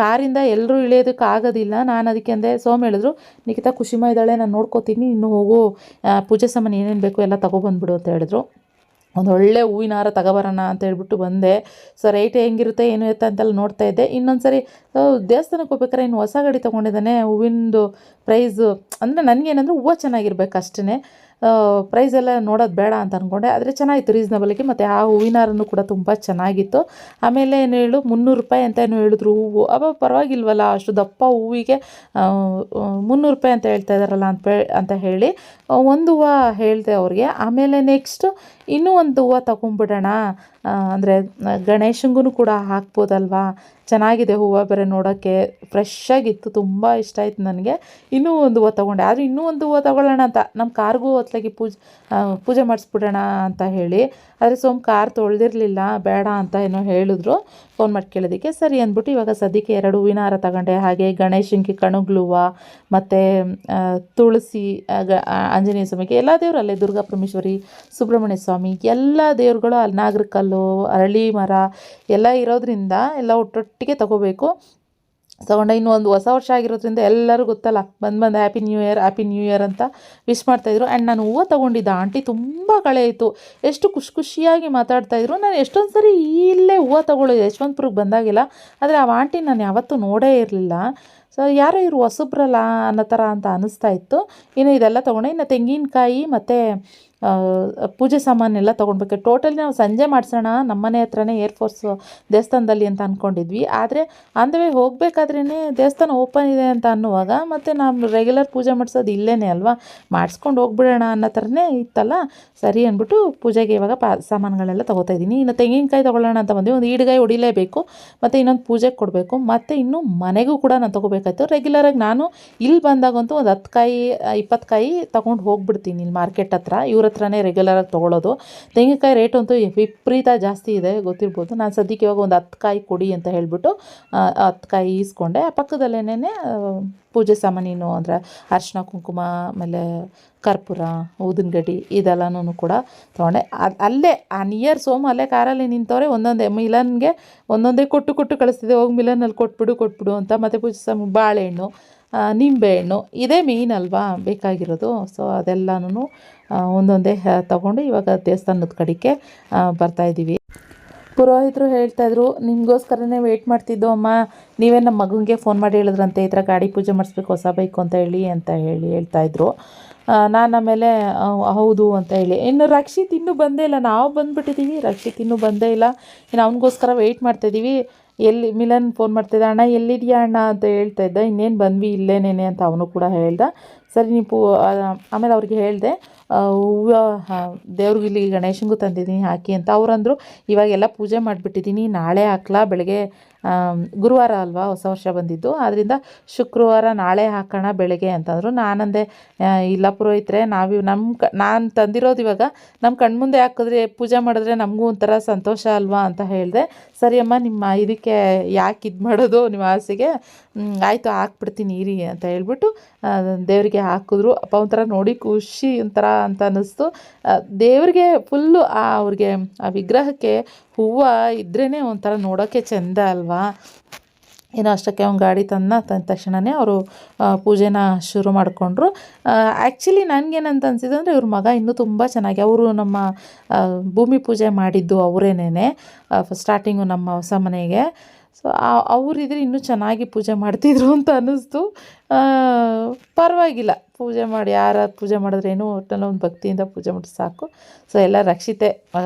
ಕಾರಿಂದ ಎಲ್ಲರೂ ಇಳಿಯೋದಕ್ಕೆ ಆಗೋದಿಲ್ಲ. ನಾನು ಅದಕ್ಕೆ ಅಂದೆ, ಸೋಮ್ ಹೇಳಿದ್ರು ನಿಖಿತಾ ಖುಷಿಮಾ ಇದ್ದಾಳೆ ನಾನು ನೋಡ್ಕೋತೀನಿ, ಇನ್ನು ಹೋಗು ಪೂಜೆ ಸಾಮಾನು ಏನೇನು ಬೇಕು ಎಲ್ಲ ತೊಗೊಬಂದ್ಬಿಡು ಅಂತ ಹೇಳಿದ್ರು. ಒಂದು ಒಳ್ಳೆ ಹೂವಿನ ಹಾರ ತಗೊಬರೋಣ ಅಂತ ಹೇಳ್ಬಿಟ್ಟು ಬಂದೆ. ಸೊ ರೇಟ್ ಹೆಂಗಿರುತ್ತೆ ಏನು ಎತ್ತ ಅಂತೆಲ್ಲ ನೋಡ್ತಾ ಇದ್ದೆ. ಇನ್ನೊಂದು ಸರಿ ದೇವಸ್ಥಾನಕ್ಕೆ ಹೋಗ್ಬೇಕಾರೆ ಇನ್ನು ಹೊಸ ಗಾಡಿ ತೊಗೊಂಡಿದ್ದಾನೆ. ಹೂವಿಂದು ಪ್ರೈಸು ಅಂದರೆ ನನಗೇನಂದ್ರೆ ಹೂವು ಚೆನ್ನಾಗಿರ್ಬೇಕು ಅಷ್ಟೇ. ಪ್ರೈಸ್ ಎಲ್ಲ ನೋಡೋದು ಬೇಡ ಅಂತ ಅಂದ್ಕೊಂಡೆ. ಆದರೆ ಚೆನ್ನಾಗಿತ್ತು ರೀಸ್ನಬಲಿಗೆ. ಮತ್ತು ಆ ಹೂವಿನ ಹಾರನೂ ಕೂಡ ತುಂಬ ಚೆನ್ನಾಗಿತ್ತು. ಆಮೇಲೆ ಏನು ಹೇಳು 300 ರೂಪಾಯಿ ಅಂತ ಏನು ಹೇಳಿದ್ರು ಹೂವು. ಪರವಾಗಿಲ್ವಲ್ಲ, ಅಷ್ಟು ದಪ್ಪ ಹೂವಿಗೆ 300 ರೂಪಾಯಿ ಅಂತ ಹೇಳ್ತಾ ಇದ್ದಾರಲ್ಲ ಅಂತ ಹೇಳಿ ಒಂದು ಹೂವು ಹೇಳಿದೆ ಅವ್ರಿಗೆ. ಆಮೇಲೆ ನೆಕ್ಸ್ಟು ಇನ್ನೂ ಒಂದು ಹೂವು ತೊಗೊಂಬಿಡೋಣ, ಅಂದರೆ ಗಣೇಶಂಗೂ ಕೂಡ ಹಾಕ್ಬೋದಲ್ವಾ, ಚೆನ್ನಾಗಿದೆ ಹೂವು ಬೇರೆ ನೋಡೋಕ್ಕೆ ಫ್ರೆಶ್ ಆಗಿತ್ತು, ತುಂಬ ಇಷ್ಟ ಆಯಿತು ನನಗೆ. ಇನ್ನೂ ಒಂದು ಹೂವು ತೊಗೊಂಡೆ. ಆದರೆ ಇನ್ನೂ ಒಂದು ಹೂವು ತೊಗೊಳ್ಳೋಣ ಅಂತ ನಮ್ಮ ಕಾರ್ಗೂ ಹೊತ್ಲಾಗಿ ಪೂಜೆ ಮಾಡಿಸ್ಬಿಡೋಣ ಅಂತ ಹೇಳಿ. ಆದರೆ ಕಾರ್ ತೊಳೆದಿರಲಿಲ್ಲ, ಬೇಡ ಅಂತ ಏನೋ ಹೇಳಿದ್ರು. ಫೋನ್ ಮಾಡಿ ಕೇಳೋದಕ್ಕೆ ಸರಿ ಅಂದ್ಬಿಟ್ಟು ಇವಾಗ ಸದ್ಯಕ್ಕೆ 2 ಹೂವಿನ ಹಾರ ತಗೊಂಡೆ. ಹಾಗೆ ಗಣೇಶನಿಗೆ ಕಣಗ್ಲು ಹೂವು ಮತ್ತು ತುಳಸಿ, ಆಂಜನೇಯ ಸ್ವಾಮಿಗೆ ಎಲ್ಲ ದೇವರು ಅಲ್ಲೇ, ದುರ್ಗಾ ಪರಮೇಶ್ವರಿ, ಸುಬ್ರಹ್ಮಣ್ಯ ಸ್ವಾಮಿ ಎಲ್ಲ ದೇವ್ರುಗಳು ಅಲ್ಲಿ, ನಾಗರಕಲ್ಲು, ಅರಳಿ ಮರ ಎಲ್ಲ ಇರೋದ್ರಿಂದ ಎಲ್ಲ ಒಟ್ಟೊಟ್ಟಿಗೆ ತೊಗೋಬೇಕು. ತೊಗೊಂಡೆ. ಇನ್ನೂ ಒಂದು ಹೊಸ ವರ್ಷ ಆಗಿರೋದ್ರಿಂದ ಎಲ್ಲರೂ ಗೊತ್ತಲ್ಲ, ಬಂದು ಹ್ಯಾಪಿ ನ್ಯೂ ಇಯರ್ ಅಂತ ವಿಶ್ ಮಾಡ್ತಾಯಿದ್ರು. ಆ್ಯಂಡ್ ನಾನು ಹೂವು ತೊಗೊಂಡಿದ್ದ ಆಂಟಿ ತುಂಬ ಕಳೆ ಇತ್ತು, ಎಷ್ಟು ಖುಷಿಯಾಗಿ ಮಾತಾಡ್ತಾಯಿದ್ರು. ನಾನು ಎಷ್ಟೊಂದು ಸರಿ ಇಲ್ಲೇ ಹೂವು ತೊಗೊಳ್ಳೋದು ಯಶವಂತಪುರಕ್ಕೆ ಬಂದಾಗಿಲ್ಲ, ಆದರೆ ಆ ಆಂಟಿ ನಾನು ಯಾವತ್ತೂ ನೋಡೇ ಇರಲಿಲ್ಲ. ಸೊ ಯಾರೋ ಇವರು ಹೊಸಬ್ರಲ್ಲ ಅನ್ನೋ ಥರ ಅಂತ ಅನ್ನಿಸ್ತಾ ಇತ್ತು. ಇನ್ನು ಇದೆಲ್ಲ ತೊಗೊಂಡೆ. ಇನ್ನು ತೆಂಗಿನಕಾಯಿ ಮತ್ತು ಪೂಜೆ ಸಾಮಾನೆಲ್ಲ ತೊಗೊಳ್ಬೇಕು. ಟೋಟಲಿ ನಾವು ಸಂಜೆ ಮಾಡಿಸೋಣ ನಮ್ಮನೆ ಹತ್ರನೇ ಏರ್ಫೋರ್ಸ್ ದೇವಸ್ಥಾನದಲ್ಲಿ ಅಂತ ಅಂದ್ಕೊಂಡಿದ್ವಿ. ಆದರೆ ಆನ್ ದ ವೇ ಹೋಗಬೇಕಾದ್ರೇ ದೇವಸ್ಥಾನ ಓಪನ್ ಇದೆ ಅಂತ ಅನ್ನುವಾಗ ಮತ್ತು ನಾವು ರೆಗ್ಯುಲರ್ ಪೂಜೆ ಮಾಡಿಸೋದು ಇಲ್ಲೇ ಅಲ್ವಾ, ಮಾಡಿಸ್ಕೊಂಡು ಹೋಗ್ಬಿಡೋಣ ಅನ್ನೋ ಥರನೇ ಇತ್ತಲ್ಲ. ಸರಿ ಅಂದ್ಬಿಟ್ಟು ಪೂಜೆಗೆ ಇವಾಗ ಸಾಮಾನುಗಳೆಲ್ಲ ತೊಗೋತಾ ಇದ್ದೀನಿ. ಇನ್ನು ತೆಂಗಿನಕಾಯಿ ತೊಗೊಳ್ಳೋಣ ಅಂತ ಬಂದ್ವಿ. ಒಂದು ಈಡ್ಗಾಯಿ ಹೊಡಿಲೇಬೇಕು, ಮತ್ತು ಇನ್ನೊಂದು ಪೂಜೆಗೆ ಕೊಡಬೇಕು, ಮತ್ತು ಇನ್ನು ಮನೆಗೂ ಕೂಡ ನಾನು ತೊಗೋಬೇಕಾಯ್ತು. ರೆಗ್ಯುಲರಾಗಿ ನಾನು ಇಲ್ಲಿ ಬಂದಾಗಂತೂ ಒಂದು 10 ಕಾಯಿ 20 ಕಾಯಿ ತೊಗೊಂಡು ಹೋಗ್ಬಿಡ್ತೀನಿ ಇಲ್ಲಿ ಮಾರ್ಕೆಟ್ ಹತ್ರ. ಇವ್ರ ಹತ್ರನೇ ರೆಗ್ಯುಲರಾಗಿ ತೊಗೊಳ್ಳೋದು. ತೆಂಗಿನಕಾಯಿ ರೇಟ್ ಅಂತೂ ವಿಪರೀತ ಜಾಸ್ತಿ ಇದೆ, ಗೊತ್ತಿರ್ಬೋದು. ನಾನು ಸದ್ಯಕ್ಕೆ ಇವಾಗ ಒಂದು 10 ಕಾಯಿ ಕೊಡಿ ಅಂತ ಹೇಳಿಬಿಟ್ಟು 10 ಕಾಯಿ ಈಸ್ಕೊಂಡೆ. ಪಕ್ಕದಲ್ಲೇನೇ ಪೂಜೆ ಸಾಮಾನೇನು ಅಂದರೆ ಅರಿಶಿನ ಕುಂಕುಮ, ಆಮೇಲೆ ಕರ್ಪೂರ, ಊದಿನಗಡ್ಡಿ ಇದೆಲ್ಲನೂ ಕೂಡ ತೊಗೊಂಡೆ. ಅಲ್ಲೇ ಆ ನಿಯರ್ ಸೋಮು ಅಲ್ಲೇ ಕಾರಲ್ಲಿ ನಿಂತವ್ರೆ. ಒಂದೊಂದೇ ಮಿಲನ್ಗೆ ಒಂದೊಂದೇ ಕೊಟ್ಟು ಕಳಿಸ್ತಿದ್ದೆ, ಹೋಗಿ ಮಿಲನಲ್ಲಿ ಕೊಟ್ಬಿಡು ಅಂತ. ಮತ್ತು ಪೂಜೆ ಬಾಳೆಹಣ್ಣು, ನಿಂಬೆಹಣ್ಣು ಇದೇ ಮೇಯ್ನ್ ಅಲ್ವಾ ಬೇಕಾಗಿರೋದು. ಸೊ ಅದೆಲ್ಲನೂ ಒಂದೊಂದೇ ತೊಗೊಂಡು ಇವಾಗ ದೇವಸ್ಥಾನದ ಕಡೆಗೆ ಬರ್ತಾಯಿದ್ದೀವಿ. ಪುರೋಹಿತರು ಹೇಳ್ತಾಯಿದ್ರು, ನಿಮಗೋಸ್ಕರನೇ ವೆಯ್ಟ್ ಮಾಡ್ತಿದ್ದು ಅಮ್ಮ, ನೀವೇ ನಮ್ಮ ಮಗನಿಗೆ ಫೋನ್ ಮಾಡಿ ಹೇಳಿದ್ರಂತೆ ಈ ಥರ ಗಾಡಿ ಪೂಜೆ ಮಾಡಿಸ್ಬೇಕು ಹೊಸ ಬೈಕು ಅಂತ ಹೇಳ್ತಾಯಿದ್ರು. ನಾನು ಆಮೇಲೆ ಹೌದು ಅಂತ ಹೇಳಿ, ಇನ್ನು ರಕ್ಷಿತ್ ಇನ್ನೂ ಬಂದೇ ಇಲ್ಲ. ನಾವು ಬಂದುಬಿಟ್ಟಿದ್ದೀವಿ, ರಕ್ಷಿತ್ ಇನ್ನೂ ಬಂದೇ ಇಲ್ಲ. ಇನ್ನು ಅವನಿಗೋಸ್ಕರ ವೆಯ್ಟ್ ಮಾಡ್ತಾಯಿದ್ದೀವಿ. ಎಲ್ಲಿ ಮಿಲನ್ ಫೋನ್ ಮಾಡ್ತಿದ್ದ, ಅಣ್ಣ ಎಲ್ಲಿದೆಯಾ ಅಣ್ಣ ಅಂತ ಹೇಳ್ತಾಯಿದ್ದ. ಇನ್ನೇನು ಬಂದ್ವಿ ಇಲ್ಲೇನೇನೆ ಅಂತ ಅವನು ಕೂಡ ಹೇಳ್ದ. ಸರಿ ನೀವು ಆಮೇಲೆ ಅವ್ರಿಗೆ ಹೇಳಿದೆ, ಹೂವು ದೇವ್ರಿಗೆ ಇಲ್ಲಿ ಗಣೇಶನಿಗೂ ತಂದಿದ್ದೀನಿ ಹಾಕಿ ಅಂತ. ಅವರಂದರು ಇವಾಗೆಲ್ಲ ಪೂಜೆ ಮಾಡಿಬಿಟ್ಟಿದ್ದೀನಿ, ನಾಳೆ ಹಾಕ್ಲಾ, ಬೆಳಗ್ಗೆ ಗುರುವಾರ ಅಲ್ವಾ ಹೊಸ ವರ್ಷ ಬಂದಿದ್ದು, ಆದ್ದರಿಂದ ಶುಕ್ರವಾರ ನಾಳೆ ಹಾಕೋಣ ಬೆಳಗ್ಗೆ ಅಂತಂದರು. ನಾನಂದೆ ಇಲ್ಲ ಪುರೋಹಿತರೆ, ನಾನು ತಂದಿರೋದು ಇವಾಗ ನಮ್ಮ ಕಣ್ಮುಂದೆ ಹಾಕಿದ್ರೆ ಪೂಜೆ ಮಾಡಿದ್ರೆ ನಮಗೂ ಒಂಥರ ಸಂತೋಷ ಅಲ್ವಾ ಅಂತ ಹೇಳಿದೆ. ಸರಿ ಅಮ್ಮ, ನಿಮ್ಮ ಇದಕ್ಕೆ ಯಾಕೆ ಇದು ಮಾಡೋದು, ನಿಮ್ಮ ಆಸೆಗೆ ಆಯಿತು ಹಾಕ್ಬಿಡ್ತೀನಿ ಇರಿ ಅಂತ ಹೇಳ್ಬಿಟ್ಟು ದೇವರಿಗೆ ಹಾಕಿದ್ರು. ಅಪ್ಪ ಒಂಥರ ನೋಡಿ ಖುಷಿ ಒಂಥರ ಅಂತ ಅನ್ನಿಸ್ತು. ದೇವರಿಗೆ ಫುಲ್ಲು ಅವ್ರಿಗೆ ಆ ವಿಗ್ರಹಕ್ಕೆ ಹೂವು ಇದ್ರೇ ಒಂಥರ ನೋಡೋಕ್ಕೆ ಚೆಂದ ಅಲ್ವಾ. ಏನೋ ಅಷ್ಟಕ್ಕೆ ಅವ್ನು ಗಾಡಿ ತಂದ ತಕ್ಷಣವೇ ಅವರು ಪೂಜೆನ ಶುರು ಮಾಡಿಕೊಂಡ್ರು. ಆ್ಯಕ್ಚುಲಿ ನನಗೇನಂತ ಅನಿಸಿದ್ದು ಅಂದರೆ ಇವ್ರ ಮಗ ಇನ್ನೂ ತುಂಬ ಚೆನ್ನಾಗಿ, ಅವರು ನಮ್ಮ ಭೂಮಿ ಪೂಜೆ ಮಾಡಿದ್ದು ಅವರೇನೇ ಸ್ಟಾರ್ಟಿಂಗು ನಮ್ಮ ಹೊಸ ಮನೆಗೆ. ಸೊ ಅವರಿದ್ರೆ ಇನ್ನೂ ಚೆನ್ನಾಗಿ ಪೂಜೆ ಮಾಡ್ತಿದ್ರು ಅಂತ ಅನ್ನಿಸ್ತು. ಪರವಾಗಿಲ್ಲ, ಪೂಜೆ ಮಾಡಿ ಯಾರು ಪೂಜೆ ಮಾಡಿದ್ರೇನು ಒಟ್ಟಲ್ಲಿ ಒಂದು ಭಕ್ತಿಯಿಂದ ಪೂಜೆ ಮಾಡಿ ಸಾಕು. ಸೊ ಎಲ್ಲ ರಕ್ಷಿತೆ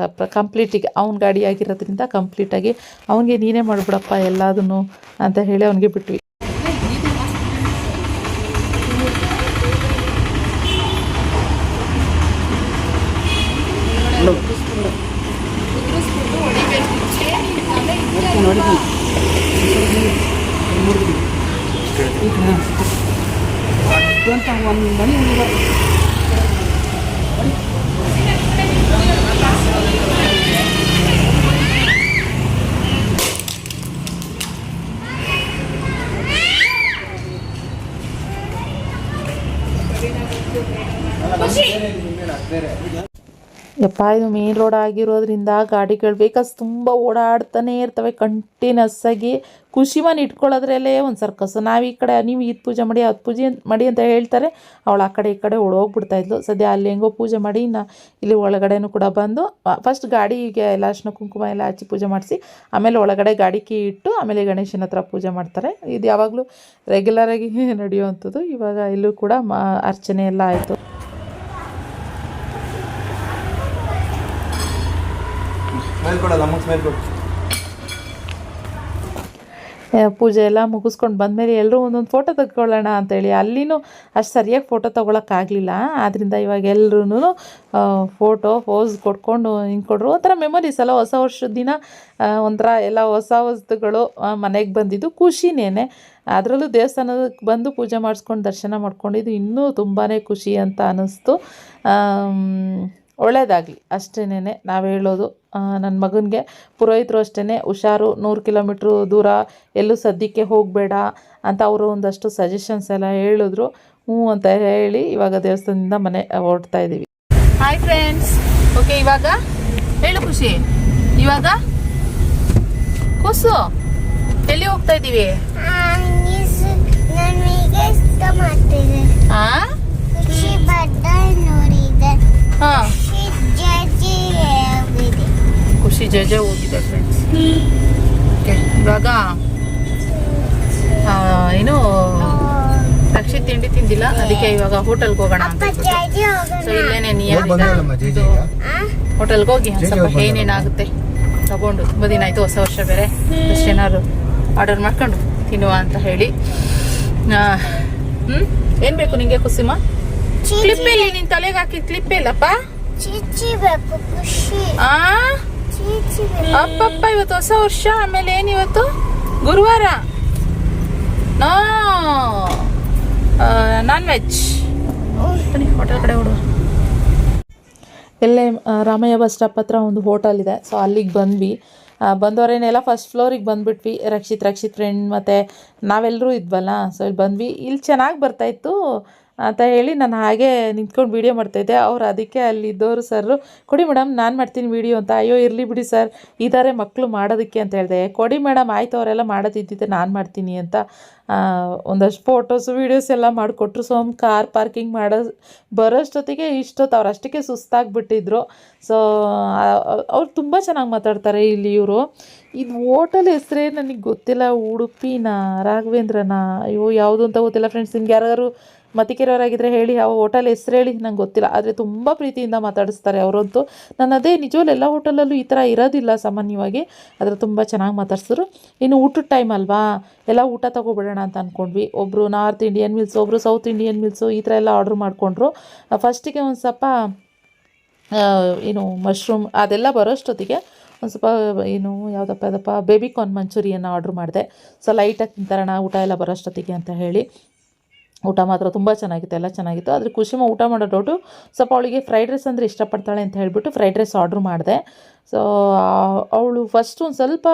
ಕಂಪ್ಲೀಟಿಗೆ ಅವ್ನ ಗಾಡಿ ಆಗಿರೋದ್ರಿಂದ ಕಂಪ್ಲೀಟಾಗಿ ಅವನಿಗೆ ನೀನೇ ಮಾಡಿಬಿಡಪ್ಪ ಎಲ್ಲದನ್ನು ಅಂತ ಹೇಳಿ ಅವನಿಗೆ ಬಿಟ್ವಿ. ಯಪ್ಪ ಇದು ಮೇನ್ ರೋಡ್ ಆಗಿರೋದ್ರಿಂದ ಗಾಡಿಗಳು ಬೇಕಾದ್ರೆ ತುಂಬ ಓಡಾಡ್ತಾನೆ ಇರ್ತವೆ ಕಂಟಿನ್ಯೂಸ್ ಆಗಿ. ಖುಷಿಮನ್ ಇಟ್ಕೊಳ್ಳೋದ್ರಲ್ಲೇ ಒಂದು ಸರ್ಕಸ್ಸು. ನಾವು ಈ ಕಡೆ ನೀವು ಇದು ಪೂಜೆ ಮಾಡಿ ಅದು ಪೂಜೆ ಮಾಡಿ ಅಂತ ಹೇಳ್ತಾರೆ, ಅವಳು ಆ ಕಡೆ ಈ ಕಡೆ ಓಡೋಗ್ಬಿಡ್ತಾಯಿದ್ಲು. ಸದ್ಯ ಅಲ್ಲಿ ಹೆಂಗೋ ಪೂಜೆ ಮಾಡಿ ಇನ್ನು ಇಲ್ಲಿ ಒಳಗಡೆನೂ ಕೂಡ ಬಂದು ಫಸ್ಟ್ ಗಾಡಿಗೆ ಎಲ್ಲ ಅರಿಶಿನ ಕುಂಕುಮ ಎಲ್ಲ ಹಚ್ಚಿ ಪೂಜೆ ಮಾಡಿಸಿ ಆಮೇಲೆ ಒಳಗಡೆ ಗಾಡಿ ಕೀ ಇಟ್ಟು ಆಮೇಲೆ ಗಣೇಶನ ಹತ್ರ ಪೂಜೆ ಮಾಡ್ತಾರೆ. ಇದು ಯಾವಾಗಲೂ ರೆಗ್ಯುಲರಾಗಿ ನಡೆಯುವಂಥದ್ದು. ಇವಾಗ ಇಲ್ಲೂ ಕೂಡ ಅರ್ಚನೆ ಎಲ್ಲ ಆಯಿತು. ಪೂಜೆ ಎಲ್ಲ ಮುಗಿಸ್ಕೊಂಡು ಬಂದಮೇಲೆ ಎಲ್ಲರೂ ಒಂದೊಂದು ಫೋಟೋ ತೆಗೆದುಕೊಳ್ಳೋಣ ಅಂತೇಳಿ ಅಲ್ಲಿನೂ ಅಷ್ಟು ಸರಿಯಾಗಿ ಫೋಟೋ ತೊಗೊಳಕ್ಕಾಗಲಿಲ್ಲ. ಆದ್ದರಿಂದ ಇವಾಗ ಎಲ್ಲರೂ ಫೋಟೋ ಪೋಸ್ ಕೊಟ್ಕೊಂಡು ಕೊಟ್ಟರು. ಒಂಥರ ಮೆಮೊರೀಸ್ ಅಲ್ಲ, ಹೊಸ ವರ್ಷದ ದಿನ ಒಂಥರ ಎಲ್ಲ ಹೊಸ ವಸ್ತುಗಳು ಮನೆಗೆ ಬಂದಿದ್ದು ಖುಷಿನೇ. ಅದರಲ್ಲೂ ದೇವಸ್ಥಾನಕ್ಕೆ ಬಂದು ಪೂಜೆ ಮಾಡಿಸ್ಕೊಂಡು ದರ್ಶನ ಮಾಡ್ಕೊಂಡಿದ್ದು ಇನ್ನೂ ತುಂಬಾ ಖುಷಿ ಅಂತ ಅನ್ನಿಸ್ತು. ಒಳ್ಳೆಯದಾಗಲಿ ಅಷ್ಟೇನೆ ನಾವು ಹೇಳೋದು. ನನ್ನ ಮಗನಿಗೆ ಪುರೋಹಿತರು ಅಷ್ಟೇ ಹುಷಾರು, 100 ಕಿಲೋಮೀಟ್ರು ದೂರ ಎಲ್ಲೂ ಸದ್ಯಕ್ಕೆ ಹೋಗಬೇಡ ಅಂತ ಅವರು ಒಂದಷ್ಟು ಸಜೆಷನ್ಸ್ ಎಲ್ಲ ಹೇಳಿದ್ರು. ಹ್ಞೂ ಅಂತ ಹೇಳಿ ಇವಾಗ ದೇವಸ್ಥಾನದಿಂದ ಮನೆ ಹೊರಡ್ತಾ ಇದ್ದೀವಿ. ಹಾಯ್ ಫ್ರೆಂಡ್ಸ್, ಓಕೆ ಇವಾಗ ಹೇಳು ಖುಷಿ, ಇವಾಗ ಕೂಸು ಎಲ್ಲಿ ಹೋಗ್ತಾ ಇದ್ದೀವಿ? ಖುಷಿ ಜಜ ಹೋಗಿದೆ ಫ್ರೆಂಡ್ಸ್. ಓಕೆ ಇವಾಗ ಏನು ರಕ್ಷಿತ್ ತಿಂಡಿ ತಿಂದಿಲ್ಲ, ಅದಕ್ಕೆ ಇವಾಗ ಹೋಟೆಲ್ಗೆ ಹೋಗೋಣ ಅಂತ ಸೊ ಇಲ್ಲೇನೆ ನಿಯರ್ ಹೋಟೆಲ್ಗೆ ಹೋಗಿ ಒಂದು ಸ್ವಲ್ಪ ಏನೇನಾಗುತ್ತೆ ತಗೊಂಡು ತುಂಬ ದಿನ ಆಯ್ತು, ಹೊಸ ವರ್ಷ ಬೇರೆ, ಏನಾದ್ರು ಆರ್ಡರ್ ಮಾಡ್ಕೊಂಡು ತಿನ್ನುವ ಅಂತ ಹೇಳಿ. ಏನ್ ಬೇಕು ನಿಂಗೆ ಕುಸುಮ? ಕ್ಲಿಪ್ ಇಲ್ಲ, ನಿನ್ ತಲೆಗೆ ಹಾಕಿ ಕ್ಲಿಪ್ ಇಲ್ಲಪ್ಪ. ಅಪ್ಪಪ್ಪ ಇವತ್ತು ಹೊಸ ವರ್ಷ, ಆಮೇಲೆ ಏನಿವತ್ತು ಗುರುವಾರ, ನಾನ್ ವೆಜ್. ಹೋಟೆಲ್ ಕಡೆ ಹೊಡುವ. ಎಲ್ಲೇ ರಾಮಯ್ಯ ಬಸ್ ಸ್ಟಾಪ್ ಹತ್ರ ಒಂದು ಹೋಟೆಲ್ ಇದೆ, ಸೊ ಅಲ್ಲಿಗೆ ಬಂದ್ವಿ. ಬಂದವರೇನೆಲ್ಲ ಫಸ್ಟ್ ಫ್ಲೋರಿಗೆ ಬಂದುಬಿಟ್ವಿ, ರಕ್ಷಿತ್ ಫ್ರೆಂಡ್ ಮತ್ತು ನಾವೆಲ್ಲರೂ ಇದ್ವಲ್ಲ, ಸೊ ಇಲ್ಲಿ ಬಂದ್ವಿ. ಇಲ್ಲಿ ಚೆನ್ನಾಗಿ ಬರ್ತಾಯಿತ್ತು ಅಂತ ಹೇಳಿ ನಾನು ಹಾಗೆ ನಿಂತ್ಕೊಂಡು ವೀಡಿಯೋ ಮಾಡ್ತಾಯಿದ್ದೆ. ಅವ್ರು ಅದಕ್ಕೆ ಅಲ್ಲಿದ್ದವರು ಸರ್, ಕೊಡಿ ಮೇಡಮ್ ನಾನು ಮಾಡ್ತೀನಿ ವೀಡಿಯೋ ಅಂತ. ಅಯ್ಯೋ ಇರಲಿ ಬಿಡಿ ಸರ್, ಇದ್ದಾರೆ ಮಕ್ಕಳು ಮಾಡೋದಕ್ಕೆ ಅಂತ ಹೇಳಿದೆ. ಕೊಡಿ ಮೇಡಮ್ ಆಯಿತು, ಅವರೆಲ್ಲ ಮಾಡೋದಿದ್ದಿದ್ದೆ ನಾನು ಮಾಡ್ತೀನಿ ಅಂತ ಒಂದಷ್ಟು ಫೋಟೋಸು ವೀಡಿಯೋಸ್ ಎಲ್ಲ ಮಾಡಿಕೊಟ್ರು. ಸೊ ಕಾರ್ ಪಾರ್ಕಿಂಗ್ ಬರೋಷ್ಟೊತ್ತಿಗೆ ಅವ್ರು ಅಷ್ಟಕ್ಕೆ ಸುಸ್ತಾಗಿಬಿಟ್ಟಿದ್ರು. ಸೊ ಅವ್ರು ತುಂಬ ಚೆನ್ನಾಗಿ ಮಾತಾಡ್ತಾರೆ ಇಲ್ಲಿ ಇವರು. ಇದು ಹೋಟೆಲ್ ಹೆಸರೇ ನನಗೆ ಗೊತ್ತಿಲ್ಲ, ಉಡುಪಿನ ರಾಘವೇಂದ್ರನ, ಅಯ್ಯೋ ಯಾವುದು ಅಂತ ಗೊತ್ತಿಲ್ಲ ಫ್ರೆಂಡ್ಸ್. ನಿಮ್ಗೆ ಯಾರು ಮತಿಕೆರೋರಾಗಿದ್ದರೆ ಹೇಳಿ, ಯಾವ ಹೋಟೆಲ್ ಹೆಸರು ಹೇಳಿ, ನಂಗೆ ಗೊತ್ತಿಲ್ಲ. ಆದರೆ ತುಂಬ ಪ್ರೀತಿಯಿಂದ ಮಾತಾಡಿಸ್ತಾರೆ ಅವರಂತೂ. ನಾನು ಅದೇ ನಿಜವಲ್ಲ, ಎಲ್ಲ ಹೋಟೆಲಲ್ಲೂ ಈ ಥರ ಇರೋದಿಲ್ಲ ಸಾಮಾನ್ಯವಾಗಿ, ಆದರೆ ತುಂಬ ಚೆನ್ನಾಗಿ ಮಾತಾಡ್ಸಿದ್ರು. ಇನ್ನು ಊಟದ ಟೈಮ್ ಅಲ್ವಾ, ಎಲ್ಲ ಊಟ ತೊಗೊಬಿಡೋಣ ಅಂತ ಅಂದ್ಕೊಂಡ್ವಿ. ಒಬ್ಬರು ನಾರ್ತ್ ಇಂಡಿಯನ್ ಮೀಲ್ಸು, ಒಬ್ಬರು ಸೌತ್ ಇಂಡಿಯನ್ ಮೀಲ್ಸು, ಈ ಥರ ಎಲ್ಲ ಆರ್ಡ್ರ್ ಮಾಡಿಕೊಂಡ್ರು. ಫಸ್ಟಿಗೆ ಒಂದು ಸ್ವಲ್ಪ ಮಶ್ರೂಮ್ ಅದೆಲ್ಲ ಬರೋಷ್ಟೊತ್ತಿಗೆ ಒಂದು ಸ್ವಲ್ಪ ಯಾವುದಪ್ಪ ಬೇಬಿಕಾರ್ನ್ ಮಂಚೂರಿಯನ್ನ ಆರ್ಡ್ರ್ ಮಾಡಿದೆ. ಸೊ ಲೈಟಾಗಿ ತಿಂತಾರೋಣ ಊಟ ಎಲ್ಲ ಬರೋಷ್ಟೊತ್ತಿಗೆ ಅಂತ ಹೇಳಿ. ಊಟ ಮಾತ್ರ ತುಂಬ ಚೆನ್ನಾಗಿತ್ತು, ಎಲ್ಲ ಚೆನ್ನಾಗಿತ್ತು. ಆದರೆ ಕುಸುಮ ಊಟ ಮಾಡೋ ಡೌಟು, ಸ್ವಲ್ಪ ಅವಳಿಗೆ ಫ್ರೈಡ್ ರೈಸ್ ಅಂದರೆ ಇಷ್ಟಪಡ್ತಾಳೆ ಅಂತ ಹೇಳಿಬಿಟ್ಟು ಫ್ರೈಡ್ ರೈಸ್ ಆರ್ಡ್ರ್ ಮಾಡಿದೆ. ಸೊ ಅವಳು ಫಸ್ಟು ಒಂದು ಸ್ವಲ್ಪ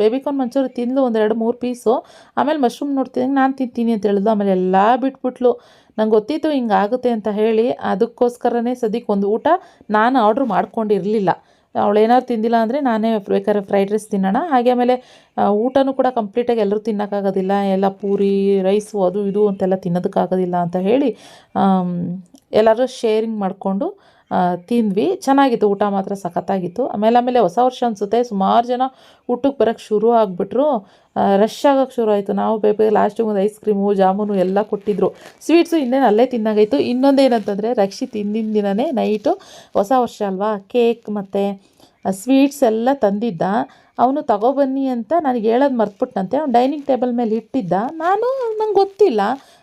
ಬೇಬಿಕಾರ್ನ್ ಮಂಚೂರಿ ತಿಂದು 1-2-3 ಪೀಸು, ಆಮೇಲೆ ಮಶ್ರೂಮ್ ನೋಡ್ತೀನಿ ನಾನು ತಿಂತೀನಿ ಅಂತ ಹೇಳಿದ್ಲು. ಆಮೇಲೆ ಎಲ್ಲ ಬಿಟ್ಬಿಟ್ಲು. ನಂಗೆ ಗೊತ್ತಿತ್ತು ಹಿಂಗಾಗುತ್ತೆ ಅಂತ ಹೇಳಿ, ಅದಕ್ಕೋಸ್ಕರನೇ ಸದ್ಯಕ್ಕೆ ಒಂದು ಊಟ ನಾನು ಆರ್ಡ್ರ್ ಮಾಡ್ಕೊಂಡಿರಲಿಲ್ಲ. ಅವಳೇನಾದ್ರು ತಿಂದಿಲ್ಲ ಅಂದರೆ ನಾನೇ ಬೇಕಾದ್ರೆ ಫ್ರೈಡ್ ರೈಸ್ ತಿನ್ನೋಣ. ಹಾಗೆ ಆಮೇಲೆ ಊಟನೂ ಕೂಡ ಕಂಪ್ಲೀಟಾಗಿ ಎಲ್ಲರೂ ತಿನ್ನೋಕ್ಕಾಗೋದಿಲ್ಲ, ಎಲ್ಲ ಪೂರಿ ರೈಸು ಅದು ಇದು ಅಂತೆಲ್ಲ ತಿನ್ನೋದಕ್ಕಾಗೋದಿಲ್ಲ ಅಂತ ಹೇಳಿ ಎಲ್ಲರೂ ಶೇರಿಂಗ್ ಮಾಡಿಕೊಂಡು ತಿಂದ್ವಿ. ಚೆನ್ನಾಗಿತ್ತು, ಊಟ ಮಾತ್ರ ಸಖತ್ತಾಗಿತ್ತು. ಆಮೇಲೆ ಹೊಸ ವರ್ಷ ಅನಿಸುತ್ತೆ, ಸುಮಾರು ಜನ ಊಟಕ್ಕೆ ಬರೋಕ್ಕೆ ಶುರು ಆಗಿಬಿಟ್ರು, ರಶ್ ಆಗೋಕ್ಕೆ ಶುರು ಆಯಿತು. ನಾವು ಬೇಗ ಲಾಸ್ಟಿಗೆ ಒಂದು ಐಸ್ ಕ್ರೀಮು ಜಾಮೂನು ಎಲ್ಲ ಕೊಟ್ಟಿದ್ರು. ಸ್ವೀಟ್ಸು ಇನ್ನೇನು ಅಲ್ಲೇ ತಿನ್ನಾಗಾಯಿತು. ಇನ್ನೊಂದೇನಂತಂದರೆ ರಕ್ಷಿತ್ ಹಿಂದಿನ ದಿನವೇ ನೈಟು, ಹೊಸ ವರ್ಷ ಅಲ್ವಾ, ಕೇಕ್ ಮತ್ತು ಸ್ವೀಟ್ಸ್ ಎಲ್ಲ ತಂದಿದ್ದ. ಅವನು ತಗೊಬನ್ನಿ ಅಂತ ನನಗೆ ಹೇಳೋದು ಮರ್ತ್ಬಿಟ್ಟಂತೆ. ಅವ್ನು ಡೈನಿಂಗ್ ಟೇಬಲ್ ಮೇಲೆ ಇಟ್ಟಿದ್ದ. ನಂಗೆ ಗೊತ್ತಿಲ್ಲ,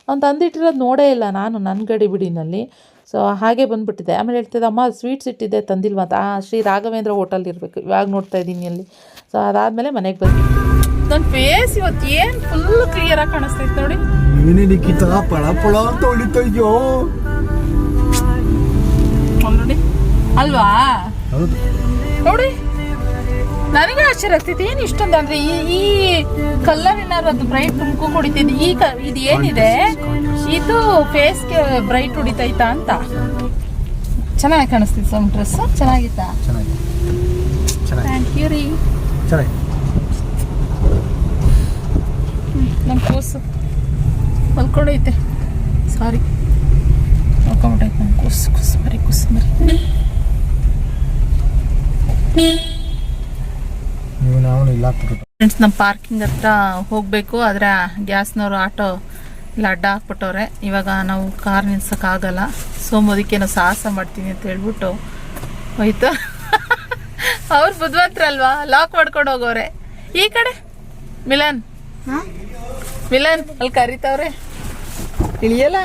ಅವ್ನು ತಂದಿಟ್ಟಿರೋದು ನೋಡೇ ಇಲ್ಲ ನಾನು ನನ್ನ ಗಡಿಬಿಡಿನಲ್ಲಿ. ಸೊ ಹಾಗೆ ಬಂದುಬಿಟ್ಟಿದೆ. ಆಮೇಲೆ ಹೇಳ್ತಿದ್ದೆ, ಅಮ್ಮ ಸ್ವೀಟ್ಸ್ ಇಟ್ಟಿದ್ದೆ ತಂದಿಲ್ವ ಅಂತ. ಶ್ರೀ ರಾಘವೇಂದ್ರ ಹೋಟೆಲ್ ಇರಬೇಕು, ಇವಾಗ ನೋಡ್ತಾ ಇದ್ದೀನಿ ಅಲ್ಲಿ. ಸೊ ಅದಾದಮೇಲೆ ಮನೆಗೆ ಬಂದ್ವಿ. ನನ್ನ ಫೇಸ್ ಇವತ್ತು ಏನು ಫುಲ್ ಕ್ಲಿಯರಾಗಿ ಕಾಣಿಸ್ತೈತೆ ನೋಡಿ. ನೋಡಿ ಅಲ್ವಾ, ನೋಡಿ ನನಗೆ ಆಶ್ಚರ್ಯ ಆಗ್ತೈತಿ, ಏನು ಇಷ್ಟೊಂದು ಅಂದರೆ ಈ ಕಲರ್ ಏನಾದ್ರು ಅದು ಬ್ರೈಟ್ ತುಮಕು ಹೊಡಿತೈತಿ. ಇದು ಏನಿದೆ, ಇದು ಫೇಸ್ಗೆ ಬ್ರೈಟ್ ಹೊಡಿತೈತಾ ಅಂತ. ಚೆನ್ನಾಗಿ ಕಾಣಿಸ್ತಿತ್ತು ಸಮ್ ಡ್ರೆಸ್, ಚೆನ್ನಾಗಿತ್ತಾ? ಥ್ಯಾಂಕ್ ಯು ರೀ. ನಮ್ಮ ಕೂಸು ಮಲ್ಕೊಂಡೈತೆ, ಸಾರಿ ಮಲ್ಕೊಂಬಿಟ್ಟೈತೆ ನಮ್ಮ ಕೂಸು ಮರಿ. ಫ್ರೆಂಡ್ಸ್, ನಮ್ಮ ಪಾರ್ಕಿಂಗ್ ಹತ್ರ ಹೋಗಬೇಕು, ಆದರೆ ಗ್ಯಾಸ್ನವರು ಆಟೋ ಇಲ್ಲ ಅಡ್ಡ ಹಾಕ್ಬಿಟ್ಟವ್ರೆ. ಇವಾಗ ನಾವು ಕಾರ್ ನಿಲ್ಸೋಕ್ಕಾಗಲ್ಲ. ಸೋಮೋದಕ್ಕೇನೋ ಸಾಹಸ ಮಾಡ್ತೀನಿ ಅಂತ ಹೇಳ್ಬಿಟ್ಟು ಹೋಯ್ತು. ಅವ್ರು ಬುದ್ಧಿವಂತರಲ್ವಾ, ಲಾಕ್ ಮಾಡ್ಕೊಂಡು ಹೋಗೋರೆ. ಈ ಕಡೆ ಮಿಲನ್ ಅಲ್ಲಿ ಕರೀತವ್ರೆ, ಇಳಿಯಲ್ಲ.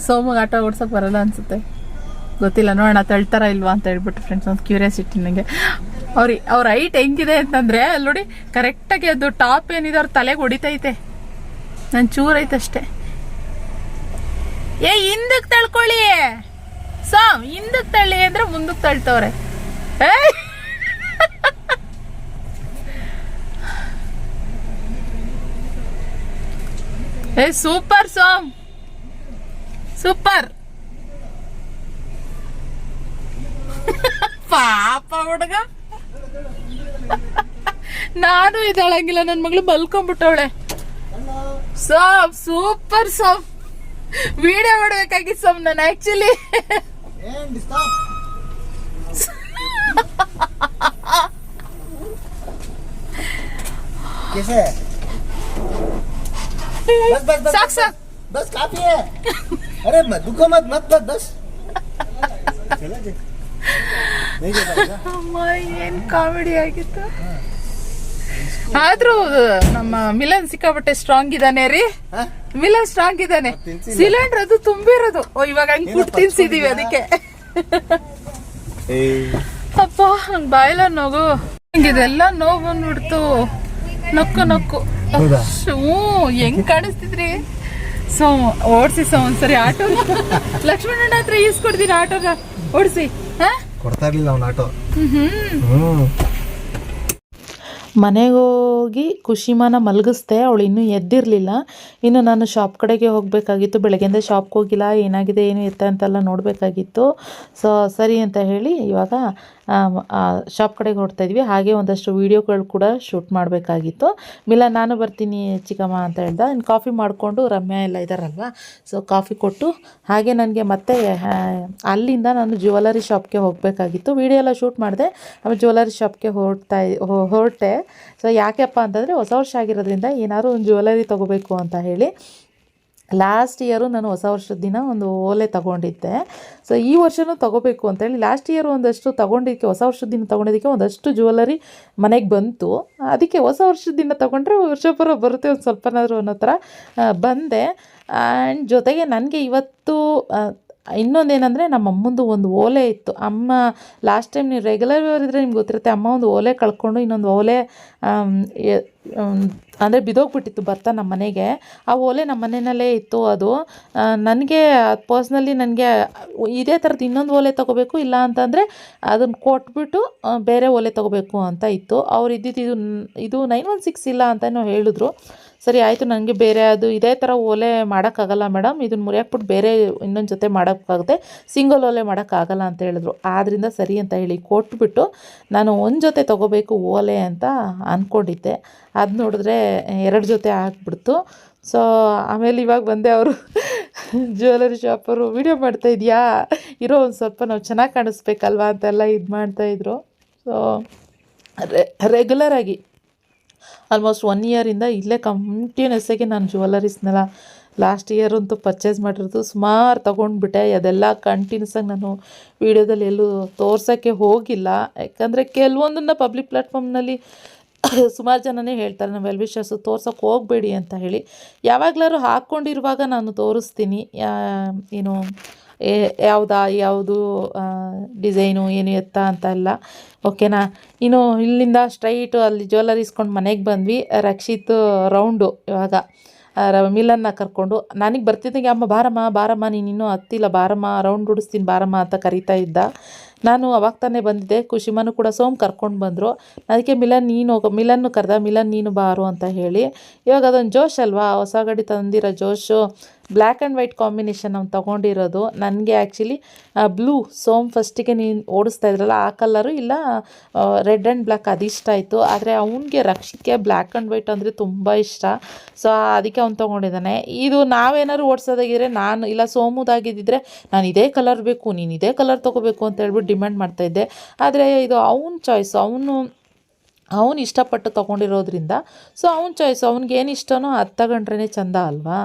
ಸೋಮಗೆ ಆಟ ಓಡ್ಸೋಕೆ ಬರಲ್ಲ ಅನ್ಸುತ್ತೆ, ಗೊತ್ತಿಲ್ಲ. ನೋಡೋಣ ತಳ್ತಾರ ಇಲ್ವಾ ಅಂತ ಹೇಳ್ಬಿಟ್ಟು ಫ್ರೆಂಡ್ಸ್, ಒಂದು ಕ್ಯೂರಿಯಾಸಿಟಿ ನನಗೆ. ಅವ್ರ ಹೈಟ್ ಹೆಂಗಿದೆ ಅಂತಂದರೆ ಅಲ್ಲಿ ನೋಡಿ, ಕರೆಕ್ಟಾಗಿ ಅದು ಟಾಪ್ ಏನಿದೆ ಅವ್ರ ತಲೆಗೆ ಹೊಡಿತೈತೆ. ನನ್ನ ಚೂರೈತೆ ಅಷ್ಟೇ. ಹಿಂದಕ್ಕೆ ತಳ್ಕೊಳ್ಳಿ, ಹಿಂದಕ್ಕೆ ತಳ್ಳಿ ಅಂದರೆ ಮುಂದಕ್ಕೆ ತಳ್ತವ್ರೆ. Super Som, super. ಪಾಪ ಹುಡುಗ, ನಾನು ಇದಾಳಂಗಿಲ್ಲ, ನನ್ನ ಮಗಳು ಮಲ್ಕೊಂಡ್ಬಿಟ್ಟವಳೆ. ಸೂಪರ್ ವಿಡಿಯೋ ಮಾಡ್ಬೇಕಾಗಿತ್ತು ನಾನು ಆಕ್ಚುಲಿ. And stop. कैसे है? बस ಸಾಕ್ ಸಾಕ್ बस काफी है. अरे मत दुखो मत मत बस बस. चला जी. नहीं जाता. ಅಮ್ಮ ಏನ್ ಕಾಮಿಡಿ ಆಗಿತ್ತು. ಆದ್ರೂ ನಮ್ಮ ಮಿಲನ್ ಸಿಕ್ಕಾಪಟ್ಟೆ ಸ್ಟ್ರಾಂಗ್ ಇದಾನೆ ರೀ. ಮಿಲನ್ ಸ್ಟ್ರಾಂಗ್ ಇದಾನೆ. ಸಿಲಿಂಡರ್ ಅದು ತುಂಬಿರೋದು. ಓ ಇವಾಗ ಹಂಗ್ ಫುಡ್ ತಿನ್ಸಿದೀವಿ ಅದಕ್ಕೆ. ಅಪ್ಪ ಹಂಗ್ ಬಾಯಿಲ ನೋವು. ಇದೆಲ್ಲ ನೋವು ಬಂದ್ಬಿಡ್ತು. ನಕ್ಕು ನಕ್ಕು. ಹೆಂಗ್ ಕಾಣಿಸ್ತಿದ್ರಿ? ಸೊ ಓಡಿಸಿ ಒಂದ್ಸರಿ ಆಟೋ ಲಕ್ಷ್ಮಣಣ್ಣ ಹತ್ರ ಈಸ್ಕೊಡ್ತೀನಿ ಆಟೋನ ಓಡಿಸಿ. ಕೊಡ್ತಾ ಇರ್ಲಿಲ್ಲ ಅವ್ನ ಆಟೋ. ಮನೆಗೆ ಹೋಗಿ ಖುಷಿಮಾನ ಮಲಗಿಸ್ದೆ. ಅವಳು ಇನ್ನೂ ಎದ್ದಿರಲಿಲ್ಲ. ಇನ್ನು ನಾನು ಶಾಪ್ ಕಡೆಗೆ ಹೋಗಬೇಕಾಗಿತ್ತು. ಬೆಳಗ್ಗೆಯಿಂದ ಶಾಪ್ಗೆ ಹೋಗಿಲ್ಲ, ಏನಾಗಿದೆ ಏನು ಎತ್ತ ಅಂತೆಲ್ಲ ನೋಡಬೇಕಾಗಿತ್ತು. ಸೊ ಸರಿ ಅಂತ ಹೇಳಿ ಇವಾಗ ಶಾಪ್ ಕಡೆಗೆ ಹೊರಡ್ತಾ ಇದ್ವಿ. ಹಾಗೆ ಒಂದಷ್ಟು ವೀಡಿಯೋಗಳು ಕೂಡ ಶೂಟ್ ಮಾಡಬೇಕಾಗಿತ್ತು. ಮಿಲನ್ ನಾನು ಬರ್ತೀನಿ ಚಿಕ್ಕಮ್ಮ ಅಂತ ಹೇಳ್ದೆ. ಇನ್ನು ಕಾಫಿ ಮಾಡಿಕೊಂಡು ರಮ್ಯಾ ಎಲ್ಲ ಇದ್ದಾರಲ್ವ, ಸೊ ಕಾಫಿ ಕೊಟ್ಟು ಹಾಗೆ ನನಗೆ ಮತ್ತೆ ಅಲ್ಲಿಂದ ನಾನು ಜ್ಯುವೆಲರಿ ಶಾಪ್ಗೆ ಹೋಗಬೇಕಾಗಿತ್ತು. ವೀಡಿಯೋ ಎಲ್ಲ ಶೂಟ್ ಮಾಡಿದೆ. ಆಮೇಲೆ ಜ್ಯುವೆಲರಿ ಶಾಪ್ಗೆ ಹೊರಟೆ. ಸೊ ಯಾಕೆಪ್ಪ ಅಂತಂದರೆ ಹೊಸ ವರ್ಷ ಆಗಿರೋದ್ರಿಂದ ಏನಾದ್ರು ಒಂದು ಜ್ಯುವೆಲರಿ ತೊಗೋಬೇಕು ಅಂತ ಹೇಳಿ ಲಾಸ್ಟ್ ಇಯರು ನಾನು ಹೊಸ ವರ್ಷದ ದಿನ ಒಂದು ಓಲೆ ತೊಗೊಂಡಿದ್ದೆ. ಸೊ ಈ ವರ್ಷವೂ ತೊಗೋಬೇಕು ಅಂತೇಳಿ ಲಾಸ್ಟ್ ಇಯರ್ ಒಂದಷ್ಟು ತೊಗೊಂಡಿದ್ದಕ್ಕೆ, ಹೊಸ ವರ್ಷದ ದಿನ ತೊಗೊಂಡಿದ್ದಕ್ಕೆ ಒಂದಷ್ಟು ಜ್ಯುವೆಲರಿ ಮನೆಗೆ ಬಂತು. ಅದಕ್ಕೆ ಹೊಸ ವರ್ಷದ ದಿನ ತೊಗೊಂಡ್ರೆ ವರ್ಷಪೂರ್ವ ಬರುತ್ತೆ ಒಂದು ಸ್ವಲ್ಪನಾದರೂ ಅನ್ನೋ ಥರ ಬಂದೆ. ಆ್ಯಂಡ್ ಜೊತೆಗೆ ನನಗೆ ಇವತ್ತು ಇನ್ನೊಂದೇನೆಂದರೆ ನಮ್ಮ ಅಮ್ಮಂದು ಒಂದು ಓಲೆ ಇತ್ತು. ಅಮ್ಮ ಲಾಸ್ಟ್ ಟೈಮ್ ನೀವು ರೆಗ್ಯುಲರ್ ಇದ್ದರೆ ನಿಮ್ಗೆ ಗೊತ್ತಿರುತ್ತೆ, ಅಮ್ಮ ಒಂದು ಓಲೆ ಕಳ್ಕೊಂಡು ಇನ್ನೊಂದು ಓಲೆ ಅಂದರೆ ಬಿದ್ದೋಗ್ಬಿಟ್ಟಿತ್ತು ಬರ್ತಾ ನಮ್ಮ ಮನೆಗೆ. ಆ ಓಲೆ ನಮ್ಮ ಮನೆಯಲ್ಲೇ ಇತ್ತು. ಅದು ನನಗೆ ಪರ್ಸ್ನಲಿ ನನಗೆ ಇದೇ ಥರದ್ದು ಇನ್ನೊಂದು ಓಲೆ ತೊಗೋಬೇಕು, ಇಲ್ಲ ಅಂತಂದರೆ ಅದನ್ನು ಕೊಟ್ಬಿಟ್ಟು ಬೇರೆ ಓಲೆ ತೊಗೋಬೇಕು ಅಂತ ಇತ್ತು. ಅವ್ರು ಇದು 916 ಇಲ್ಲ ಅಂತಲೂ ಹೇಳಿದ್ರು. ಸರಿ ಆಯಿತು, ನನಗೆ ಬೇರೆ ಅದು ಇದೇ ಥರ ಓಲೆ ಮಾಡೋಕ್ಕಾಗಲ್ಲ ಮೇಡಮ್, ಇದನ್ನು ಮುರಿಯಾಕ್ಬಿಟ್ಟು ಬೇರೆ ಇನ್ನೊಂದು ಜೊತೆ ಮಾಡೋಕ್ಕಾಗುತ್ತೆ, ಸಿಂಗಲ್ ಓಲೆ ಮಾಡೋಕ್ಕಾಗಲ್ಲ ಅಂತ ಹೇಳಿದ್ರು. ಆದ್ದರಿಂದ ಸರಿ ಅಂತ ಹೇಳಿ ಕೊಟ್ಬಿಟ್ಟು ನಾನು ಒಂದು ಜೊತೆ ತೊಗೋಬೇಕು ಓಲೆ ಅಂತ ಅಂದ್ಕೊಂಡಿದ್ದೆ. ಅದು ನೋಡಿದ್ರೆ 2 ಜೊತೆ ಆಗಿಬಿಡ್ತು. ಸೊ ಆಮೇಲೆ ಇವಾಗ ಬಂದೆ. ಅವರು ಜ್ಯುವೆಲರಿ ಶಾಪರು ವೀಡಿಯೋ ಮಾಡ್ತಾಯಿದ್ಯಾ, ಇರೋ ಒಂದು ಸ್ವಲ್ಪ ನಾವು ಚೆನ್ನಾಗಿ ಕಾಣಿಸ್ಬೇಕಲ್ವಾ ಅಂತೆಲ್ಲ ಇದು ಮಾಡ್ತಾಯಿದ್ರು. ಸೊ ರೆಗ್ಯುಲರಾಗಿ ಆಲ್ಮೋಸ್ಟ್ 1 ಇಯರಿಂದ ಇಲ್ಲೇ ಕಂಟಿನ್ಯೂಸ್ ಆಗಿ ನಾನು ಜ್ಯುವೆಲರೀಸ್ನೆಲ್ಲ ಲಾಸ್ಟ್ ಇಯರ್ ಅಂತೂ ಪರ್ಚೇಸ್ ಮಾಡಿರೋದು ಸುಮಾರು ತೊಗೊಂಡ್ಬಿಟ್ಟೆ. ಅದೆಲ್ಲ ಕಂಟಿನ್ಯೂಸ್ ಆಗಿ ನಾನು ವೀಡಿಯೋದಲ್ಲಿ ಎಲ್ಲೂ ತೋರ್ಸೋಕ್ಕೆ ಹೋಗಿಲ್ಲ. ಯಾಕಂದರೆ ಕೆಲವೊಂದನ್ನು ಪಬ್ಲಿಕ್ ಪ್ಲ್ಯಾಟ್ಫಾರ್ಮ್ನಲ್ಲಿ ಸುಮಾರು ಜನನೇ ಹೇಳ್ತಾರೆ ನಾವು ವೆಲ್ ವಿಶರ್ಸು ತೋರ್ಸೋಕ್ಕೆ ಹೋಗಬೇಡಿ ಅಂತ ಹೇಳಿ. ಯಾವಾಗಲಾದ್ರು ಹಾಕ್ಕೊಂಡಿರುವಾಗ ನಾನು ತೋರಿಸ್ತೀನಿ ಏನು ಯಾವುದು ಡಿಸೈನು ಏನು ಎತ್ತ ಅಂತ ಎಲ್ಲ. ಓಕೆನಾ. ಇನ್ನು ಇಲ್ಲಿಂದ ಸ್ಟ್ರೈಟು ಅಲ್ಲಿ ಜ್ಯುವೆಲರಿ ಇಸ್ಕೊಂಡು ಮನೆಗೆ ಬಂದ್ವಿ. ರಕ್ಷಿತ್ ರೌಂಡು ಇವಾಗ ಮಿಲನ್ನ ಕರ್ಕೊಂಡು ನನಗೆ ಬರ್ತಿದ್ದಂಗೆ ಅಮ್ಮ ಬಾರಮ್ಮ ನೀನು ಇನ್ನೂ ಹತ್ತಿಲ್ಲ, ಬಾರಮ್ಮ ರೌಂಡ್ ಹೊಡಿಸ್ತೀನಿ ಬಾರಮ್ಮ ಅಂತ ಕರಿತಾ ಇದ್ದ. ನಾನು ಅವಾಗ ತಾನೇ ಬಂದಿದ್ದೆ. ಖುಷಿಮನು ಕೂಡ ಸೋಮ್ ಕರ್ಕೊಂಡು ಬಂದರು. ಅದಕ್ಕೆ ಮಿಲನ್ನು ಕರೆದ, ಮಿಲನ್ ನೀನು ಬಾರು ಅಂತ ಹೇಳಿ. ಇವಾಗ ಅದೊಂದು ಜೋಶ್ ಅಲ್ವಾ, ಹೊಸ ಗಾಡಿ ತಂದಿರೋ ಜೋಶು. ಬ್ಲ್ಯಾಕ್ ಆ್ಯಂಡ್ ವೈಟ್ ಕಾಂಬಿನೇಷನ್ ನಾವು ತೊಗೊಂಡಿರೋದು. ನನಗೆ ಆ್ಯಕ್ಚುಲಿ ಬ್ಲೂ ಸೋಮ್ ಫಸ್ಟಿಗೆ ನೀನು ಓಡಿಸ್ತಾ ಇದ್ರಲ್ಲ ಆ ಕಲರು, ಇಲ್ಲ ರೆಡ್ ಆ್ಯಂಡ್ ಬ್ಲ್ಯಾಕ್ ಅದಿಷ್ಟ ಆಯಿತು. ಆದರೆ ಅವನಿಗೆ ರಕ್ಷಿತ್ಗೆ ಬ್ಲ್ಯಾಕ್ ಆ್ಯಂಡ್ ವೈಟ್ ಅಂದರೆ ತುಂಬ ಇಷ್ಟ. ಸೊ ಅದಕ್ಕೆ ಅವ್ನು ತೊಗೊಂಡಿದ್ದಾನೆ. ಇದು ನಾವೇನಾದ್ರು ಓಡಿಸೋದಾಗಿದ್ರೆ ನಾನು ಇಲ್ಲ ಸೋಮುದಾಗಿದ್ದಿದ್ರೆ ನಾನು ಇದೇ ಕಲರ್ ಬೇಕು, ನೀನು ಇದೇ ಕಲರ್ ತೊಗೋಬೇಕು ಅಂತ ಹೇಳ್ಬಿಟ್ಟು ಡಿಮ್ಯಾಂಡ್ ಮಾಡ್ತಾಯಿದ್ದೆ. ಆದರೆ ಇದು ಅವ್ನ ಚಾಯ್ಸ್, ಅವನು ಇಷ್ಟಪಟ್ಟು ತೊಗೊಂಡಿರೋದ್ರಿಂದ ಸೊ ಅವ್ನ ಚಾಯ್ಸ್, ಅವ್ನಿಗೇನು ಇಷ್ಟನೋ ಅದು ತಗೊಂಡ್ರೇ ಚೆಂದ ಅಲ್ವಾ.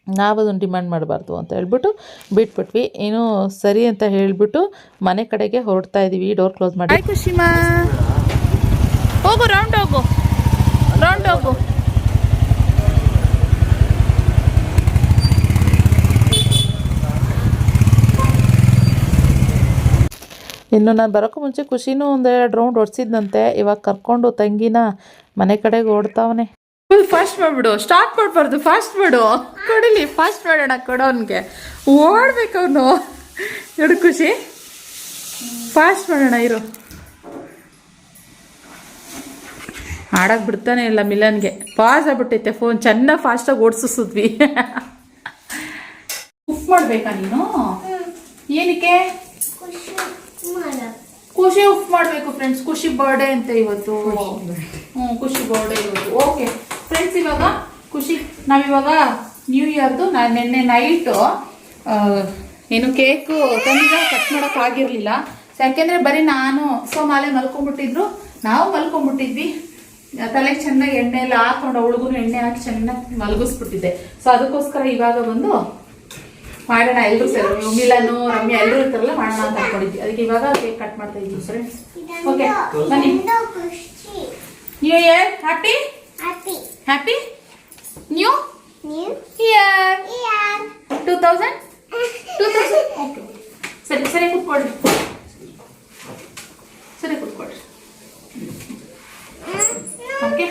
ನಾವು ಅದನ್ನು ಡಿಮ್ಯಾಂಡ್ ಮಾಡಬಾರ್ದು ಅಂತ ಹೇಳ್ಬಿಟ್ಟು ಬಿಟ್ಬಿಟ್ವಿ. ಏನು ಸರಿ ಅಂತ ಹೇಳಿಬಿಟ್ಟು ಮನೆ ಕಡೆಗೆ ಹೊರಡ್ತಾ ಇದ್ದೀವಿ. ಡೋರ್ ಕ್ಲೋಸ್ ಮಾಡಿ. ಖುಷಿಮಾ ಹೋಗು, ರೌಂಡ್ ಹೋಗು. ಇನ್ನು ನಾನು ಬರೋಕ್ಕೂ ಮುಂಚೆ ಖುಷಿನೂ 1-2 ರೌಂಡ್ ಹೊಡ್ಸಿದ್ನಂತೆ. ಇವಾಗ ಕರ್ಕೊಂಡು ತಂಗಿನ ಮನೆ ಕಡೆಗೆ ಓಡ್ತಾವನೆ. ಫಾಸ್ಟ್ ಮಾಡ್ಬಿಡು, ಸ್ಟಾರ್ಟ್ ಮಾಡಬಾರ್ದು, ಫಾಸ್ಟ್ ಮಾಡು. ಕೊಡಿಲಿ, ಫಾಸ್ಟ್ ಮಾಡೋಣ, ಕೊಡೋನ್ಗೆ ಓಡ್ಬೇಕು ಅವನು. ನೋಡು ಖುಷಿ, ಫಾಸ್ಟ್ ಮಾಡೋಣ ಇರು. ಆಡಕ್ಕೆ ಬಿಡ್ತಾನೆ ಇಲ್ಲ ಮಿಲನ್ಗೆ. ಪಾಸ್ ಆಗ್ಬಿಟ್ಟೈತೆ ಫೋನ್. ಚೆನ್ನಾಗಿ ಫಾಸ್ಟಾಗಿ ಓಡಿಸಿದ್ವಿ. ಉಫ್ ಮಾಡ್ಬೇಕಾ ನೀನು? ಏನಕ್ಕೆ? ಖುಷಿ ಉಫ್ ಮಾಡಬೇಕು ಫ್ರೆಂಡ್ಸ್. ಖುಷಿ ಬರ್ಡೇ ಅಂತ ಇವತ್ತು. ಖುಷಿ ಬರ್ಡೇ ಇವತ್ತು. ಓಕೆ ಫ್ರೆಂಡ್ಸ್, ಇವಾಗ ನಾವಿವಾಗ ನ್ಯೂ ಇಯರ್ದು ನಿನ್ನೆ ನೈಟು ಇನ್ನು ಕೇಕು ತನಗ ಕಟ್ ಮಾಡೋಕ್ಕಾಗಿರಲಿಲ್ಲ. ಯಾಕೆಂದರೆ ಬರೀ ನಾನು ಸೋಮಾಲೆ ಮಲ್ಕೊಂಡ್ಬಿಟ್ಟಿದ್ರು, ನಾವು ಮಲ್ಕೊಂಡ್ಬಿಟ್ಟಿದ್ವಿ. ತಲೆಗೆ ಚೆನ್ನಾಗಿ ಎಣ್ಣೆ ಎಲ್ಲ ಹಾಕೊಂಡು ಅವಳಿಗೂ ಎಣ್ಣೆ ಹಾಕಿ ಚೆನ್ನಾಗಿ ಮಲಗಿಸ್ಬಿಟ್ಟಿದ್ದೆ. ಸೊ ಅದಕ್ಕೋಸ್ಕರ ಇವಾಗ ಬಂದು ಮಾಡೋಣ, ಎಲ್ಲರೂ ಸೇರಿ ಮಿಲನು ರಮ್ಯಾ ಎಲ್ಲರೂ ಇರ್ತಾರಲ್ಲ ಮಾಡೋಣ ಅಂತ ಅನ್ಕೊಂಡಿದ್ವಿ. ಅದಕ್ಕೆ ಇವಾಗ ಕೇಕ್ ಕಟ್ ಮಾಡ್ತಾ ಇದ್ದೀವಿ ಫ್ರೆಂಡ್ಸ್. ಓಕೆ ಬನ್ನಿ. New year happy happy new year 2000 okay ಸರಿ ಸರಿ ಕೂತ್ಕೊಳ್ರಿ, ಸರಿ ಕೂತ್ಕೊಳ್ರಿ. ಓಕೆ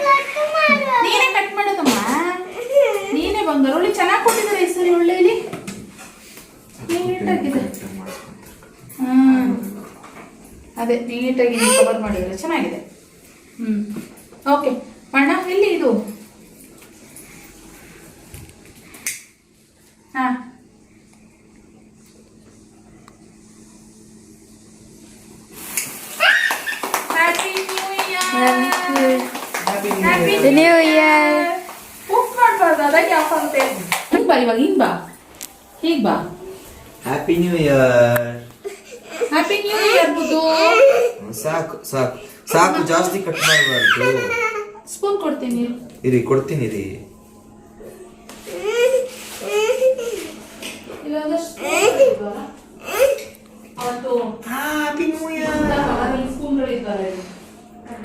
ನೀನೇ ಕಟ್ ಮಾಡೋದಮ್ಮ, ನೀನೇ ಬಂಗಾರ. ಒಳ್ಳೆ ಚೆನ್ನಾಗಿ ಕೊಟ್ಟಿದ್ದಾರೆ ಈ ಸರಿ, ಒಳ್ಳೆಯಲ್ಲಿ ನೀಟಾಗಿದೆ. ಅದೇ ನೀಟಾಗಿ ಕವರ್ ಮಾಡಿದ್ರೆ ಚೆನ್ನಾಗಿದೆ. ಓಕೆ ಅಣ್ಣ ಎಲ್ಲಿ ಇದು? ಹಾಂ happy new year. Happy new year. ಉಪ್ಪು ಮಾಡಬಾರ್ದು, ಅದಕ್ಕೆ ಆಫ್ ಆಗುತ್ತೆ. ಹಿಂಗ್ ಬಾ, ಇವಾಗ ಹಿಂಗ್ ಬಾ, ಹೀಗ್ ಬಾ. Happy new year. Happy new year ಬುದ್ದು. ಸಾಕು ಸಾಕು ಸಾಕು, ಜಾಸ್ತಿ ಕಟ್ ಮಾಡಬಾರ್ದು. ಸ್ಪೂನ್ ಕೊಡ್ತೀನಿ ಇರಿ, ಕೊಡ್ತೀನಿ ಇರಿ. ಅವತ್ತು ಹ್ಯಾಪಿ ನ್ಯೂ ಇಯರ್. ಸ್ಪೂನ್ಗಳಿದ್ದಾರೆ.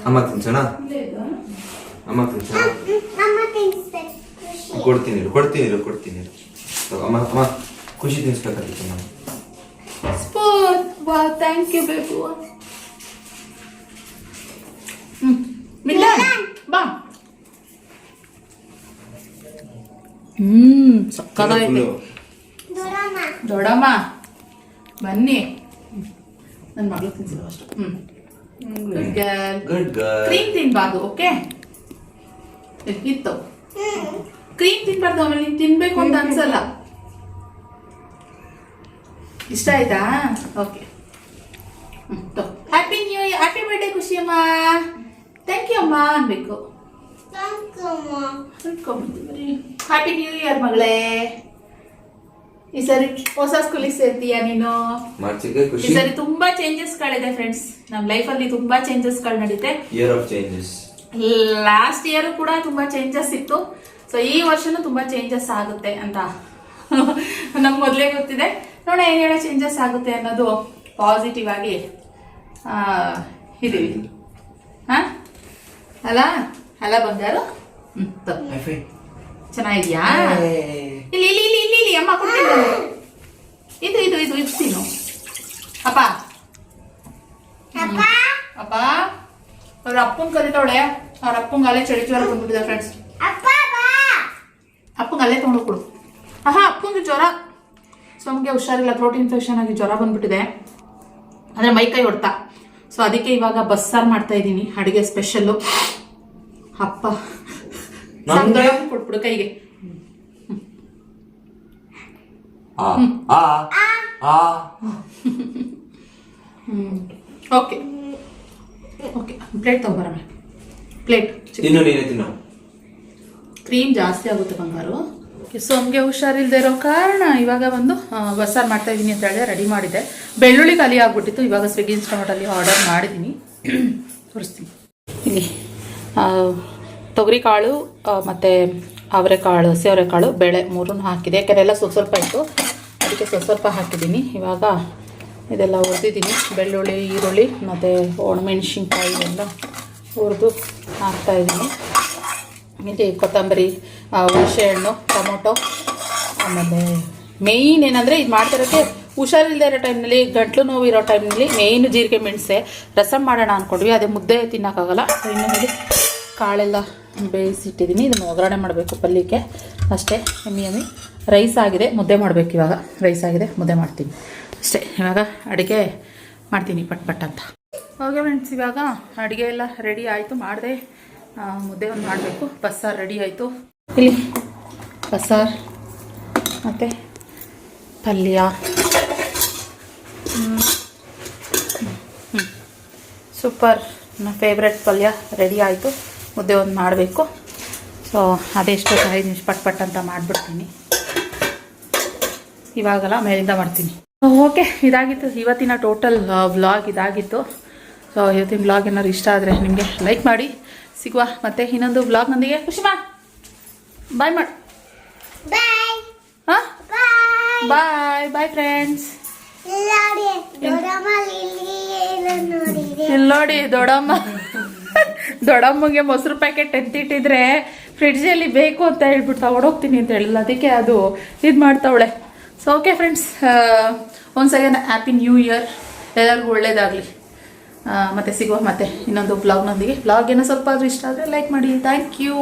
ಅಮ್ಮ ತಿನ್ಸೋಣ, ಅಮ್ಮ ತಿನ್ಸೋಣ. ಕೊಡ್ತೀನಿ ಇರು, ಕೊಡ್ತೀನಿ ಇರು, ಕೊಡ್ತೀನಿ ಇರು. ಅಮ್ಮ ಅಮ್ಮ ಖುಷಿ ತಿನ್ಸ್ಬೇಕಾಗಿತ್ತು ನಾನು. ಸ್ಪೂನ್. ವಾವ್, ಥ್ಯಾಂಕ್ ಯು ಬೇಬು. ಮಿಲನ್ ಬಾ. ಸಕ್ಕದಾಗೈತೆ. ದೊಡ್ಡಮ್ಮ ಬನ್ನಿ, ನನ್ನ ಮಗಳು ತಿನ್ಸಿಲ್ಲ ಅಷ್ಟು. Good girl. ಕ್ರೀಮ್ ತಿನ್ಬಾರ್ದು, ಓಕೆ? ಇತ್ತು ಕ್ರೀಮ್ ತಿನ್ಬಾರ್ದು, ಆಮೇಲೆ ನೀನು ತಿನ್ಬೇಕು ಅಂತ ಅನ್ಸಲ್ಲ. ಇಷ್ಟ ಆಯ್ತಾ? Okay. Happy new year, happy birthday Khushi ಅಮ್ಮ. ಥ್ಯಾಂಕ್ ಯು ಅಮ್ಮ ಅನ್ಬೇಕು. ಹ್ಯಾಪಿ ನ್ಯೂ ಇಯರ್ ಮಗಳೇ. ಈ ಸರಿ ಹೊಸ ಸ್ಕೂಲಿಗೆ ಸೇರ್ತೀಯಾ ನೀನು? ಮಾರ್ಚಿಗೆ ಈ ಖುಷಿ. ಸರಿ ತುಂಬಾ ಚೇಂಜಸ್ಗಳಿದೆ ಫ್ರೆಂಡ್ಸ್, ನಮ್ಮ ಲೈಫಲ್ಲಿ ತುಂಬಾ ಚೇಂಜಸ್ಗಳು ನಡೀತೆ. Year of changes. Last year ಕೂಡ ತುಂಬಾ ಚೇಂಜಸ್ ಇತ್ತು. ಸೊ ಈ ವರ್ಷನೂ ತುಂಬಾ ಚೇಂಜಸ್ ಆಗುತ್ತೆ ಅಂತ ನಮ್ಗೆ ಮೊದಲೇ ಗೊತ್ತಿದೆ. ನೋಡ ಏನೇನೋ ಚೇಂಜಸ್ ಆಗುತ್ತೆ ಅನ್ನೋದು ಪಾಸಿಟಿವ್ ಆಗಿ ಇದೀವಿ. ಹಾ ಅಲ್ಲ ಅಲ್ಲ ಬಂಗಾರು. ಚೆನ್ನಾಗಿದ್ಯಾ? ಇಲ್ಲಿ ಇಲ್ಲಿ ಇಲ್ಲಿ ಇಲ್ಲಿ ಇಲ್ಲಿ ಅಮ್ಮ ಕೊಡ್ತೀನಿ. ಇದು ಇದು ಇದು ಇದು ತಿನ್ನು ಅಪ್ಪ. ಅಪ್ಪ ಅವ್ರ ಅಪ್ಪನ ಕರಿತಾವಳೆ. ಅವ್ರ ಅಪ್ಪಂಗೆ ಅಲ್ಲೇ ಚಳಿ ಜ್ವರ ಬಂದ್ಬಿಟ್ಟಿದೆ ಫ್ರೆಂಡ್ಸ್. ಅಪ್ಪಂಗೆ ಅಲ್ಲೇ ತೊಗೊಂಡು ಕೊಡು. ಅಪ್ಪಂಗೆ ಜ್ವರ, ಸೊಮ್ಗೆ ಹುಷಾರಿಲ್ಲ, ಥ್ರೋಟ್ ಇನ್ಫೆಕ್ಷನ್ ಆಗಿ ಜ್ವರ ಬಂದ್ಬಿಟ್ಟಿದೆ. ಅಂದರೆ ಮೈಕೈ ಹೊಡ್ತಾ. ಸೊ ಅದಕ್ಕೆ ಇವಾಗ ಬಸ್ಸಾರು ಮಾಡ್ತಾ ಇದ್ದೀನಿ, ಅಡುಗೆ ಸ್ಪೆಷಲ್ಲು. ಅಪ್ಪ ಕೊಟ್ಬಿಡು ಕೈಗೆ. ಓಕೆ ಓಕೆ, ಪ್ಲೇಟ್ ತಗೋಬರಮ್ಮ. ಪ್ಲೇಟ್ ತಿನ್ನು, ನೀನೇ ತಿನ್ನು. ಕ್ರೀಮ್ ಜಾಸ್ತಿ ಆಗುತ್ತೆ ಬಂಗಾರು. ಸೊಮ್ಗೆ ಹುಷಾರಿಲ್ಲದೆ ಇರೋ ಕಾರಣ ಇವಾಗ ಒಂದು ಬಸ್ಸಾರು ಮಾಡ್ತಾ ಇದ್ದೀನಿ ಅಂತ ಹೇಳಿದ್ರೆ ರೆಡಿ ಮಾಡಿದೆ. ಬೆಳ್ಳುಳ್ಳಿ ಖಾಲಿ ಆಗ್ಬಿಟ್ಟಿತ್ತು, ಇವಾಗ ಸ್ವಿಗ್ಗಿ ಇನ್ಸ್ಟಾಮಾರ್ಟಲ್ಲಿ ಆರ್ಡರ್ ಮಾಡಿದ್ದೀನಿ. ತೋರಿಸ್ತೀನಿ. ಇಲ್ಲಿ ತೊಗರಿ ಕಾಳು ಮತ್ತು ಅವರೆಕಾಳು, ಸೇವರೆಕಾಳು, ಬೇಳೆ ಮೂರನ್ನು ಹಾಕಿದೆ. ಯಾಕೆಂದರೆ ಎಲ್ಲ ಸ್ವಲ್ಪ ಇತ್ತು, ಅದಕ್ಕೆ ಸ್ವಲ್ಪ ಹಾಕಿದ್ದೀನಿ. ಇವಾಗ ಇದೆಲ್ಲ ಹುರಿದಿದ್ದೀನಿ. ಬೆಳ್ಳುಳ್ಳಿ, ಈರುಳ್ಳಿ ಮತ್ತು ಒಣಮೆಣಸಿನ್ಕಾಯಿ ಎಲ್ಲ ಹುರಿದು ಹಾಕ್ತಾಯಿದ್ದೀನಿ. ಇಲ್ಲಿ ಕೊತ್ತಂಬರಿ, ಹುಣಸೆಹಣ್ಣು, ಟೊಮೊಟೊ, ಆಮೇಲೆ ಮೇಯ್ನ್ ಏನಂದರೆ ಇದು ಮಾಡ್ತಿರೋಕ್ಕೆ ಹುಷಾರಿಲ್ಲದೆ ಇರೋ ಟೈಮ್ನಲ್ಲಿ, ಗಂಟ್ಲು ನೋವು ಇರೋ ಟೈಮ್ನಲ್ಲಿ ಮೇಯ್ನು ಜೀರಿಗೆ ಮೆಣಸೆ ರಸಮ್ ಮಾಡೋಣ ಅಂದ್ಕೊಂಡ್ವಿ. ಅದೇ ಮುದ್ದೆ ತಿನ್ನೋಕ್ಕಾಗಲ್ಲ. ಇನ್ನು ಹೇಳಿ ಕಾಳೆಲ್ಲ ಬೇಯಿಸಿಟ್ಟಿದ್ದೀನಿ. ಇದನ್ನು ಒಗ್ಗರಣೆ ಮಾಡಬೇಕು ಪಲ್ಯಕ್ಕೆ ಅಷ್ಟೇ. ಎಮ್ಮಿ ರೈಸ್ ಆಗಿದೆ, ಮುದ್ದೆ ಮಾಡಬೇಕು. ಇವಾಗ ರೈಸ್ ಆಗಿದೆ, ಮುದ್ದೆ ಮಾಡ್ತೀನಿ ಅಷ್ಟೇ. ಇವಾಗ ಅಡುಗೆ ಮಾಡ್ತೀನಿ ಪಟ್ ಪಟ್ ಅಂತ. ಓಕೆ ಫ್ರೆಂಡ್ಸ್, ಇವಾಗ ಅಡುಗೆ ಎಲ್ಲ ರೆಡಿ ಆಯಿತು, ಮಾಡಿದೆ. ಮುದ್ದೆ ಒಂದು ಮಾಡಬೇಕು. ಬಸ್ಸಾರು ರೆಡಿ ಆಯಿತು. ಇಲ್ಲಿ ಬಸ್ಸಾರು ಮತ್ತು ಪಲ್ಯ. ಸೂಪರ್, ನನ್ನ ಫೇವ್ರೆಟ್ ಪಲ್ಯ ರೆಡಿ ಆಯಿತು. ಮುದ್ದೆ ಒಂದು ಮಾಡಬೇಕು. ಸೊ ಅದೆಷ್ಟು 5 ನಿಮಿಷ ಪಟ್ ಪಟ್ ಅಂತ ಮಾಡಿಬಿಡ್ತೀನಿ. ಇವಾಗಲ್ಲ ಮೇಲಿಂದ ಮಾಡ್ತೀನಿ. ಓಕೆ, ಇದಾಗಿತ್ತು ಇವತ್ತಿನ ಟೋಟಲ್ ವ್ಲಾಗ್ ಇದಾಗಿತ್ತು. ಸೊ ಇವತ್ತಿನ ವ್ಲಾಗ್ ಏನಾದ್ರು ಇಷ್ಟ ಆದರೆ ನಿಮಗೆ ಲೈಕ್ ಮಾಡಿ. ಸಿಗುವ ಮತ್ತೆ ಇನ್ನೊಂದು ವ್ಲಾಗ್ನೊಂದಿಗೆ. ಖುಷಿಮಾ ಬಾಯ್ ಮಾಡಿ. ಬಾಯ್ ಹಾಂ, ಬಾಯ್. ಬಾಯ್ ಬಾಯ್ ಫ್ರೆಂಡ್ಸ್. ಇಲ್ಲಿ ನೋಡಿ ದೊಡ್ಡಮ್ಮಗೆ ಮೊಸರು ಪ್ಯಾಕೆಟ್ ಎತ್ತಿಟ್ಟಿದ್ರೆ ಫ್ರಿಡ್ಜಲ್ಲಿ ಬೇಕು ಅಂತ ಹೇಳ್ಬಿಟ್ಟು ಹೊಡೋಗ್ತೀನಿ ಅಂತ ಹೇಳಿಲ್ಲ, ಅದಕ್ಕೆ ಅದು ಇದು ಮಾಡ್ತಾವಳೆ. So okay friends, once again happy new year, ಎಲ್ಲರಿಗೂ ಒಳ್ಳೇದಾಗಲಿ. ಮತ್ತೆ ಸಿಗುವ ಮತ್ತೆ ಇನ್ನೊಂದು ವ್ಲಾಗ್ನೊಂದಿಗೆ. ವ್ಲಾಗ್ ಏನೋ ಸ್ವಲ್ಪ ಆದರೂ ಇಷ್ಟ ಆದರೆ ಲೈಕ್ ಮಾಡಿ. Thank you.